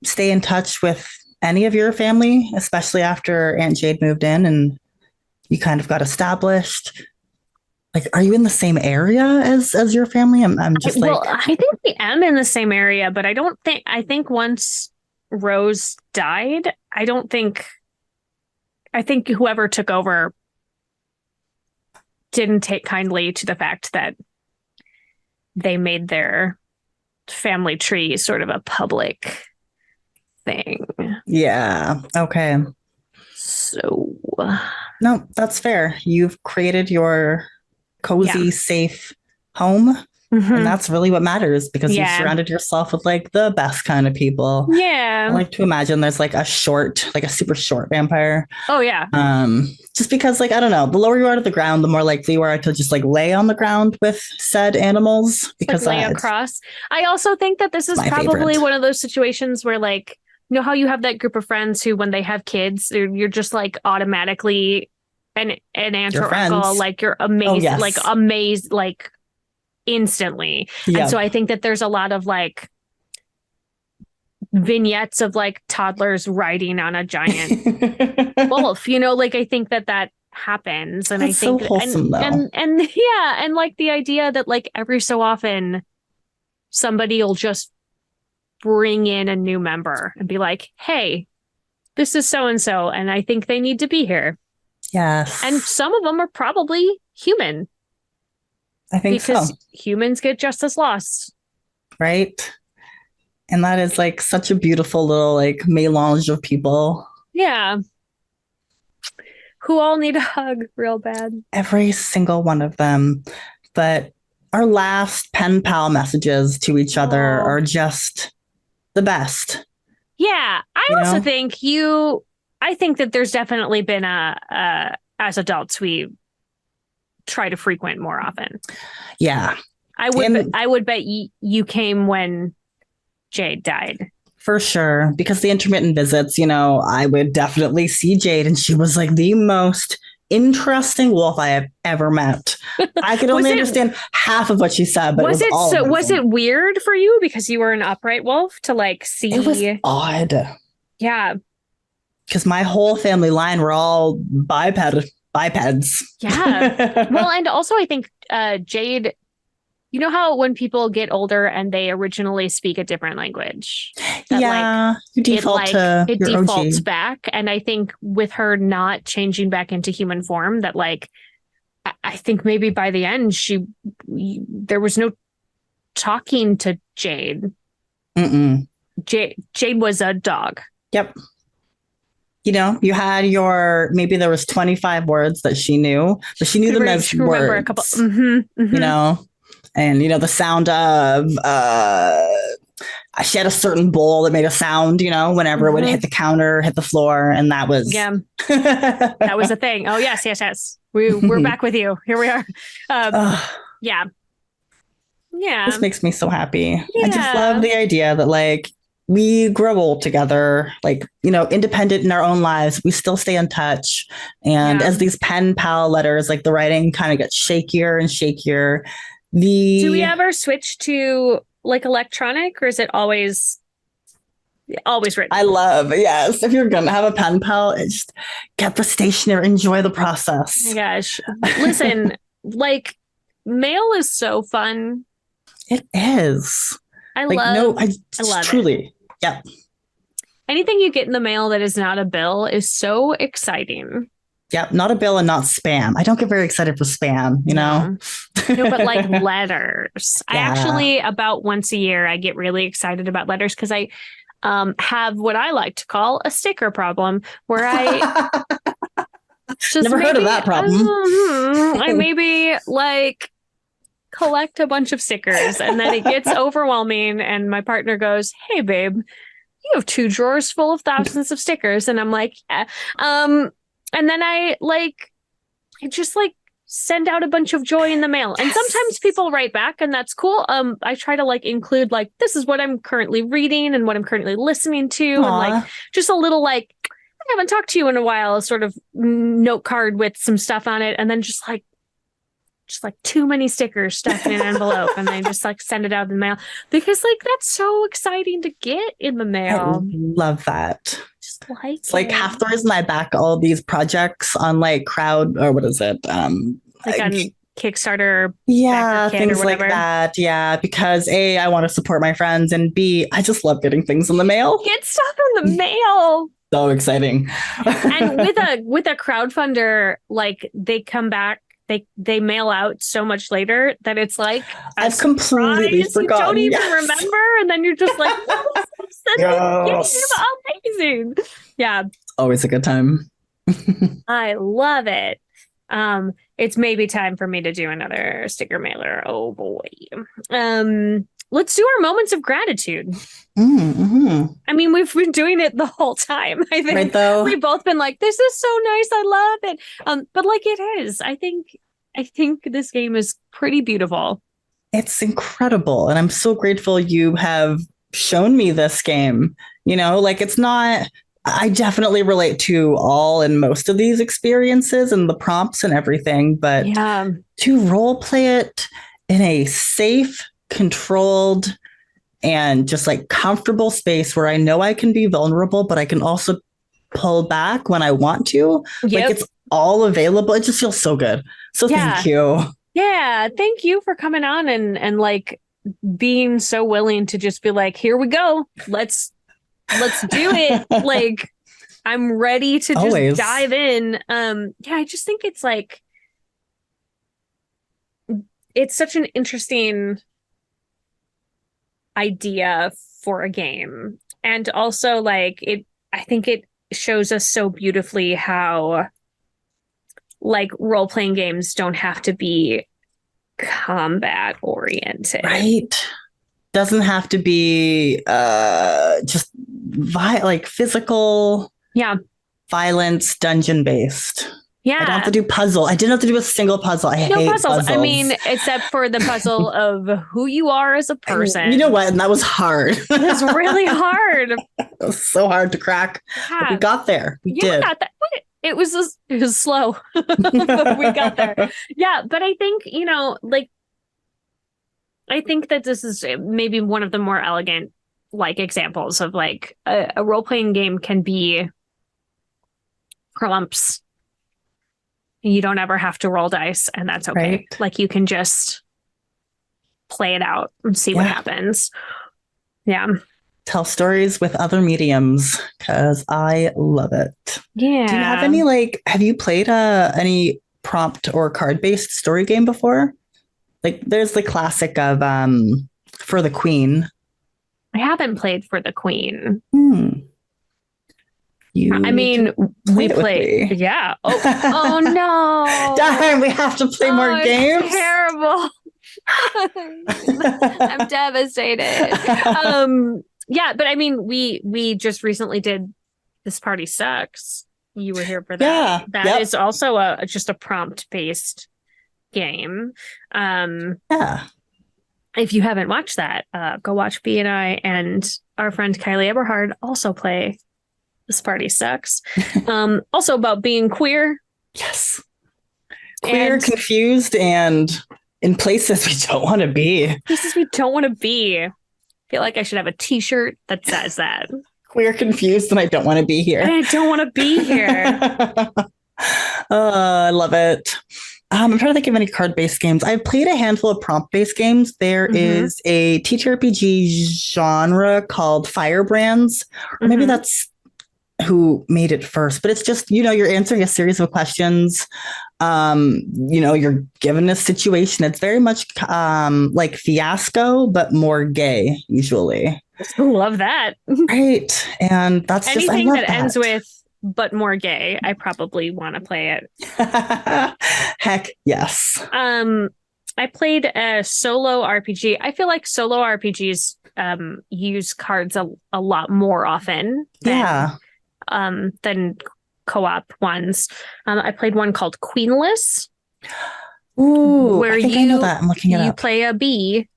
stay in touch with any of your family, especially after Aunt Jade moved in and you kind of got established? Like, are you in the same area as your family? I'm just Well, like, I think I am in the same area, but I think once Rose died, I think whoever took over didn't take kindly to the fact that they made their family tree sort of a public thing. yeah, okay. So, No, that's fair. You've created your yeah. cozy, safe home. And Hmm. that's really what matters because you've Yeah. surrounded yourself with like the best kind of people. I Yeah. like to imagine there's like like a super short vampire. Oh, yeah. Just because like I don't know, the lower you are to the ground, the more likely you are to just like lay on the ground with said animals Like because lay it's across. I also think that this is my probably favorite. one of those situations where, like, how you have that group of friends who, when they have kids, you're just like automatically an aunt Your or uncle, friends. like you're Oh like yes. amazed, like instantly. And so Yep. I think that there's a lot of like vignettes of like toddlers riding on a giant wolf. Like I think that happens. And I That's so think wholesome, though. and yeah, and like the idea that like every so often somebody will just bring in a new member and be like, hey, this is so and so, and I think they need to be here. And Yes, some of them are probably human I think so. because humans get just as lost. Right. And that is like such a beautiful little like melange of people. Yeah, who all need a hug real bad. Every single one of them. But our last pen pal messages to each other Oh, are just the best, yeah. I you also know? think I think that there's definitely been as adults, we try to frequent more often. Yeah. And I would bet you came when Jade died. for sure, because the intermittent visits, I would definitely see Jade, and she was like the most interesting wolf I have ever met. I could Was only it understand half of what she said, but it was all was amazing. it weird for you because you were an upright wolf to like It was see? odd Yeah, because my whole family line were all bipeds. yeah. Well, and also I think Jade, you know how when people get older and they originally speak a different language, that Yeah, you default to it your defaults OG. back. And I think with her not changing back into human form, that like I think maybe by the end there was no talking to Jade. Mm-mm. Jade was a dog. Yep. You had maybe there was 25 words that she knew, but she knew them as She could remember a couple. words, Mm-hmm, you mm-hmm. know, and, the sound of, she had a certain bowl that made a sound, whenever it would hit Mm-hmm. the counter, hit the floor. And that was, Yeah, that was a thing. Oh yes, yes, yes. We're back with you. Here we are. oh, Yeah, yeah, this makes me so happy. I just love yeah, the idea that like we grow old together, like, independent in our own lives. We still stay in touch. And yeah. as these pen pal letters, like the writing kind of gets shakier and shakier. Do we The ever switch to like electronic, or is it always I written? love, yes. If you're gonna have a pen pal, just get the stationer, enjoy the Oh my process. gosh, listen, like mail is so fun. It is. I Like, no, love, I I just love it. truly, yep. Anything you get in the mail that is not a bill is so exciting. Yep, not a bill and not spam. I don't get very excited for spam, you know? No. No, but like letters. I Yeah. actually about once a year I get really excited about letters because I have what I like to call a sticker problem where I just Never heard of maybe that problem. I maybe like collect a bunch of stickers and then it gets overwhelming and my partner goes, "Hey babe, you have two drawers full of thousands of stickers." And I'm like, yeah. And then I just like send out a bunch of joy in the mail. And sometimes Yes. people write back and that's cool. I try to like include like this is what I'm currently reading and what I'm currently listening to and like Aw. just a little like I haven't talked to you in a while sort of note card with some stuff on it and then just like too many stickers stuck in an envelope and then just like send it out in the mail because like that's so exciting to get in the I mail. love that. Just like It's like half the reason I back all these projects on like crowd or what is it? like on Kickstarter, Yeah, BackerKit or things like whatever. that. Yeah, because A, I want to support my friends, and B, I just love getting things in the mail. Get stuff in the mail. So exciting. And with a crowdfunder, like they come back, they mail out so much later that it's like a I've completely surprise you don't forgotten. even Yes. remember, and then you're just like, what was this at the Yes. beginning? Amazing. Yeah, Always a good time. I love it. It's maybe time for me to do another sticker mailer. Oh boy. Let's do our moments of gratitude. Mm-hmm. I mean, we've been doing it the whole time. I think Right, though. we've both been like, this is so nice. I love it. But like it is. I think this game is pretty beautiful. It's incredible. And I'm so grateful you have shown me this game. Like it's not, I definitely relate to all and most of these experiences and the prompts and everything, but Yeah. to role play it in a safe, controlled, and just like comfortable space where I know I can be vulnerable, but I can also pull back when I want to. Like Yep. it's all available. It just feels so good. So thank Yeah. you. Yeah. Thank you for coming on and like being so willing to just be like, here we go. Let's do it. Like I'm ready to just Always. dive in. Yeah, I just think it's like it's such an interesting idea for a game. And also like it I think it shows us so beautifully how like role-playing games don't have to be combat oriented. Right. Doesn't have to be just like physical Yeah. violence, dungeon based. I don't have to Yeah. do puzzle. I didn't have to do a single puzzle. I No hate puzzles. I puzzles. mean, except for the puzzle of who you are as a You know person. what? And that was hard. It's really hard. It was so hard to crack. But we Yeah. got there. We Yeah, we did. got that. It was slow, but we got there. Yeah, but I think, like I think that this is maybe one of the more elegant like examples of like a role-playing game can be prompts. You don't ever have to roll dice, and that's okay. Right. Like you can just play it out and see what happens. Yeah. Tell stories with other mediums because I love it. Yeah. Do you have any have you played any prompt or card-based story game before? Like there's the classic of For the Queen. I haven't played For the Queen. You I mean, we play. me. Yeah. Oh no. Darn, we have to play more games. Terrible. I'm devastated. Yeah, but I mean, we just recently did This Party Sucks. You were here for that. Yeah. That is also just a prompt based game. Yeah. If you haven't watched that, go watch B and I and our friend Kylie Eberhard also play This Party Sucks. Also about being queer. Yes. Queer, confused, and in places we don't want to be. Places we don't want to be. I feel like I should have a t-shirt that says that. Queer, confused, and I don't want to be here. I don't want to be here. I love it. I'm trying to think of any card-based games. I've played a handful of prompt-based games. There is a TTRPG genre called Firebrands. Or maybe that's who made it first, but it's just, you're answering a series of questions. You're given a situation. It's very much like Fiasco, but more gay, usually. Love that. Right. And that's anything just, that ends with but more gay, I probably want to play it. Heck yes. I played a solo RPG. I feel like solo RPGs use cards a lot more often than co-op ones. I played one called Queenless. Ooh, where I know that. I'm looking it up. You play a bee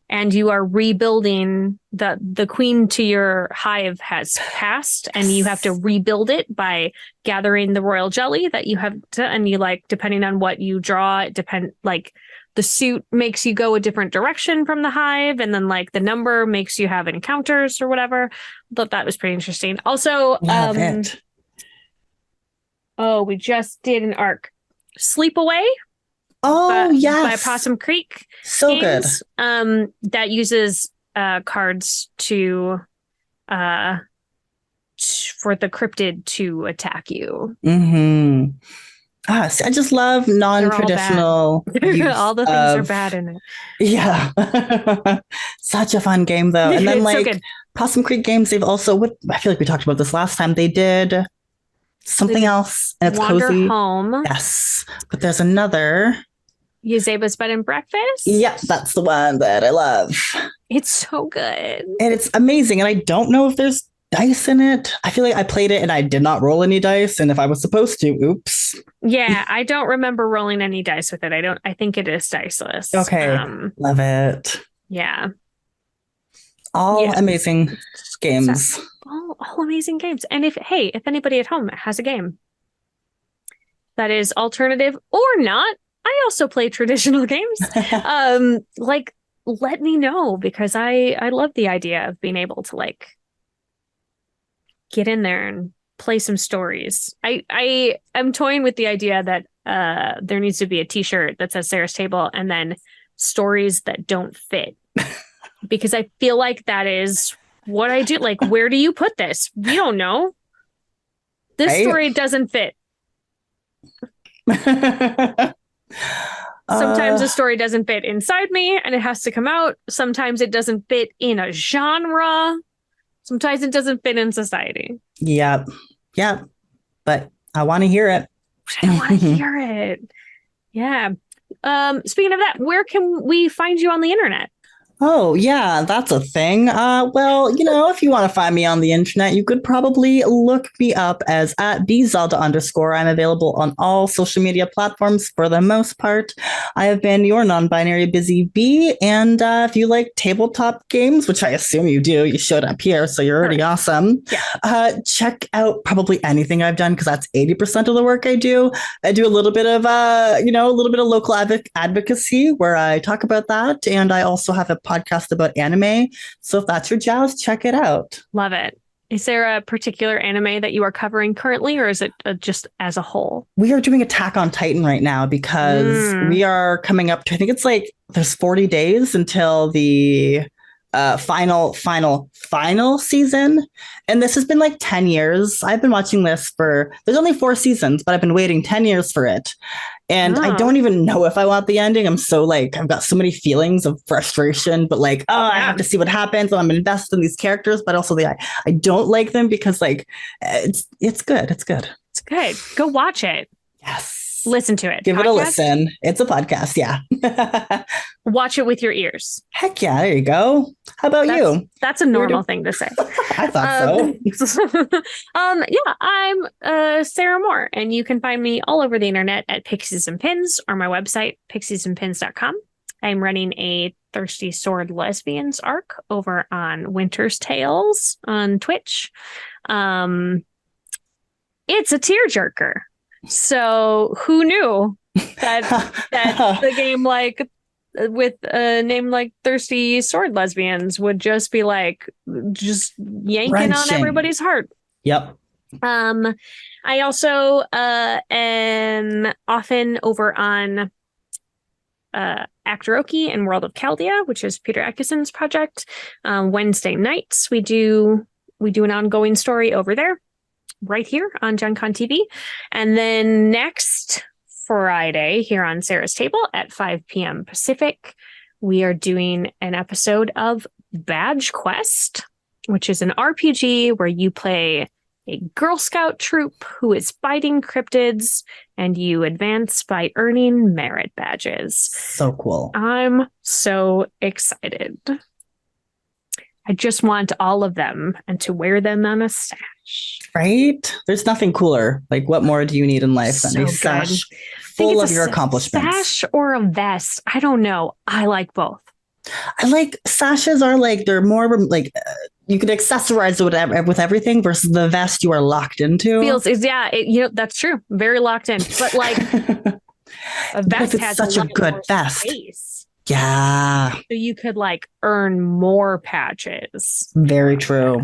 and you are rebuilding the queen to your hive has passed and you have to rebuild it by gathering the royal jelly that you have to, and you depending on what you draw, the suit makes you go a different direction from the hive, and then the number makes you have encounters or whatever. Thought that was pretty interesting. Also, we just did an arc, Sleepaway. Yes, by Possum Creek. So games, good. That uses cards to for the cryptid to attack you. I just love non-traditional. All the things are bad in it. Yeah. Such a fun game though. And then so Possum Creek Games, they've also, I feel like we talked about this last time, they did something else and it's Wander cozy. Home. Yes. But there's another. Yuzeba's Bed and Breakfast? Yes, that's the one that I love. It's so good. And it's amazing. And I don't know if there's dice in it. I feel like I played it and I did not roll any dice. And if I was supposed to, oops. Yeah, I don't remember rolling any dice with it. I think it is diceless. Okay. Love it. Yeah. All amazing games. All amazing games. And if anybody at home has a game that is alternative or not, I also play traditional games. Let me know, because I love the idea of being able to get in there and play some stories. I am toying with the idea that there needs to be a t-shirt that says Sarah's Table and then stories that don't fit. Because I feel like that is what I do. Like, where do you put this? We don't know. This story doesn't fit. Sometimes a story doesn't fit inside me and it has to come out. Sometimes it doesn't fit in a genre. Sometimes it doesn't fit in society. Yep. But I want to hear it. I want to hear it. Yeah. Speaking of that, where can we find you on the internet? Oh, yeah, that's a thing. Well, if you want to find me on the internet, you could probably look me up as at bzelda_. I'm available on all social media platforms for the most part. I have been your non-binary busy bee. And if you like tabletop games, which I assume you do, you showed up here, so you're already awesome. Yeah. Check out probably anything I've done because that's 80% of the work I do. I do a little bit of, a little bit of local advocacy where I talk about that. And I also have a podcast about anime. So if that's your jazz, check it out. Love it. Is there a particular anime that you are covering currently, or is it just as a whole? We are doing Attack on Titan right now because we are coming up to, I think it's like there's 40 days until the final season. And this has been like 10 years. I've been watching this there's only 4 seasons, but I've been waiting 10 years for it. And I don't even know if I want the ending. I'm so I've got so many feelings of frustration, but I have to see what happens. I'm invested in these characters, but also I don't like them because it's good. It's good. It's good. Go watch it. Yes. Listen to it. Give it a listen. It's a podcast. Yeah. Watch it with your ears. Heck yeah. There you go. How about you? That's a normal thing to say. I thought so. Yeah, I'm Sarah Moore, and you can find me all over the internet at Pixies and Pins or my website, pixiesandpins.com. I'm running a Thirsty Sword Lesbians arc over on Winter's Tales on Twitch. It's a tearjerker. So who knew that the game with a name like Thirsty Sword Lesbians would just be just yanking Wrenching on everybody's heart. Yep. I also am often over on Actoroki and World of Chaldea, which is Peter Eckison's project. Wednesday nights we do an ongoing story over there, right here on Gen Con TV. And then next Friday here on Sarah's Table at 5 p.m. Pacific, we are doing an episode of Badge Quest, which is an RPG where you play a Girl Scout troop who is fighting cryptids, and you advance by earning merit badges. So cool. I'm so excited. I just want all of them and to wear them on a stash. Right? There's nothing cooler. What more do you need in life than a sash full of your accomplishments? Sash or a vest? I don't know. I like both. I like sashes are they're more you could accessorize with everything versus the vest you are locked into. That's true. Very locked in. But a vest has such a good vest. Space. Yeah. So you could earn more patches. Very true.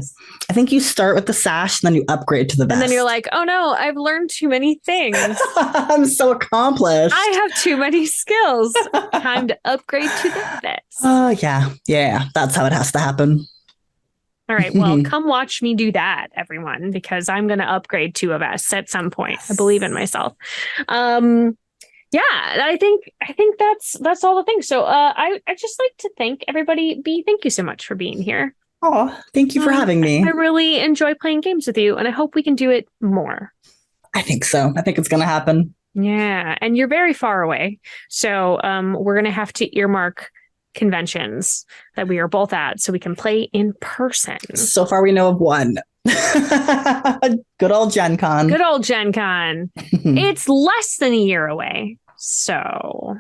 I think you start with the sash and then you upgrade to the vest. And then you're like, oh no, I've learned too many things. I'm so accomplished. I have too many skills. Time to upgrade to the vest. Oh, yeah. Yeah. That's how it has to happen. All right. Well, come watch me do that, everyone, because I'm going to upgrade to a vest at some point. I believe in myself. Yeah, I think that's all the things. So I just like to thank everybody. B, thank you so much for being here. Oh, thank you for having me. I really enjoy playing games with you, and I hope we can do it more. I think so. I think it's going to happen. Yeah, and you're very far away. So we're going to have to earmark conventions that we are both at so we can play in person. So far, we know of one. Good old Gen Con. Good old Gen Con. It's less than a year away. So.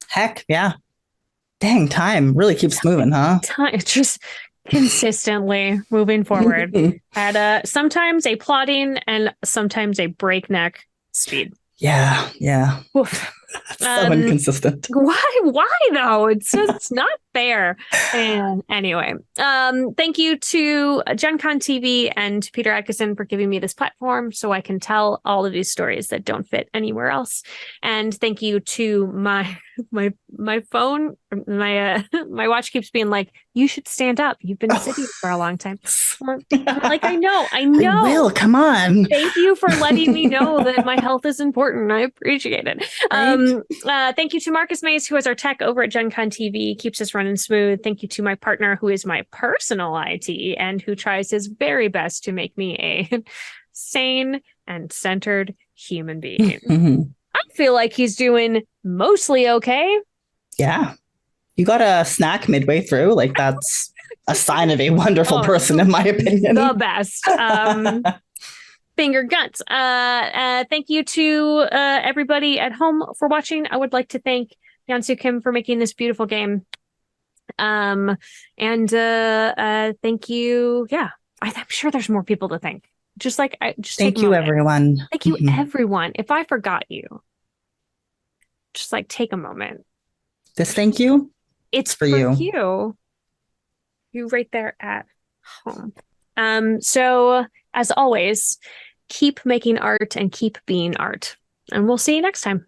Heck, yeah. Dang, time really keeps moving, huh? Time just consistently moving forward at sometimes a plodding and sometimes a breakneck speed. Yeah. Oof. So inconsistent. Why though? It's not fair. And anyway, thank you to Gen Con TV and Peter Atkinson for giving me this platform so I can tell all of these stories that don't fit anywhere else. And thank you to my phone, my watch keeps being like, you should stand up. You've been sitting for a long time. I'm like, I know. I will. Come on. Thank you for letting me know that my health is important. I appreciate it. Right? Thank you to Marcus Mays, who is our tech over at Gen Con TV, keeps us running smooth. Thank you to my partner, who is my personal IT and who tries his very best to make me a sane and centered human being. Mm-hmm. I feel like he's doing mostly okay. Yeah. You got a snack midway through. Like, that's a sign of a wonderful person, in my opinion. The best. Finger guns. Thank you to everybody at home for watching. I would like to thank Yansu Kim for making this beautiful game. And thank you. Yeah, I'm sure there's more people to thank. Just thank you, everyone. Thank you, everyone. If I forgot you, just like take a moment. This thank you. It's for you. You right there at home. So as always, keep making art and keep being art. And we'll see you next time.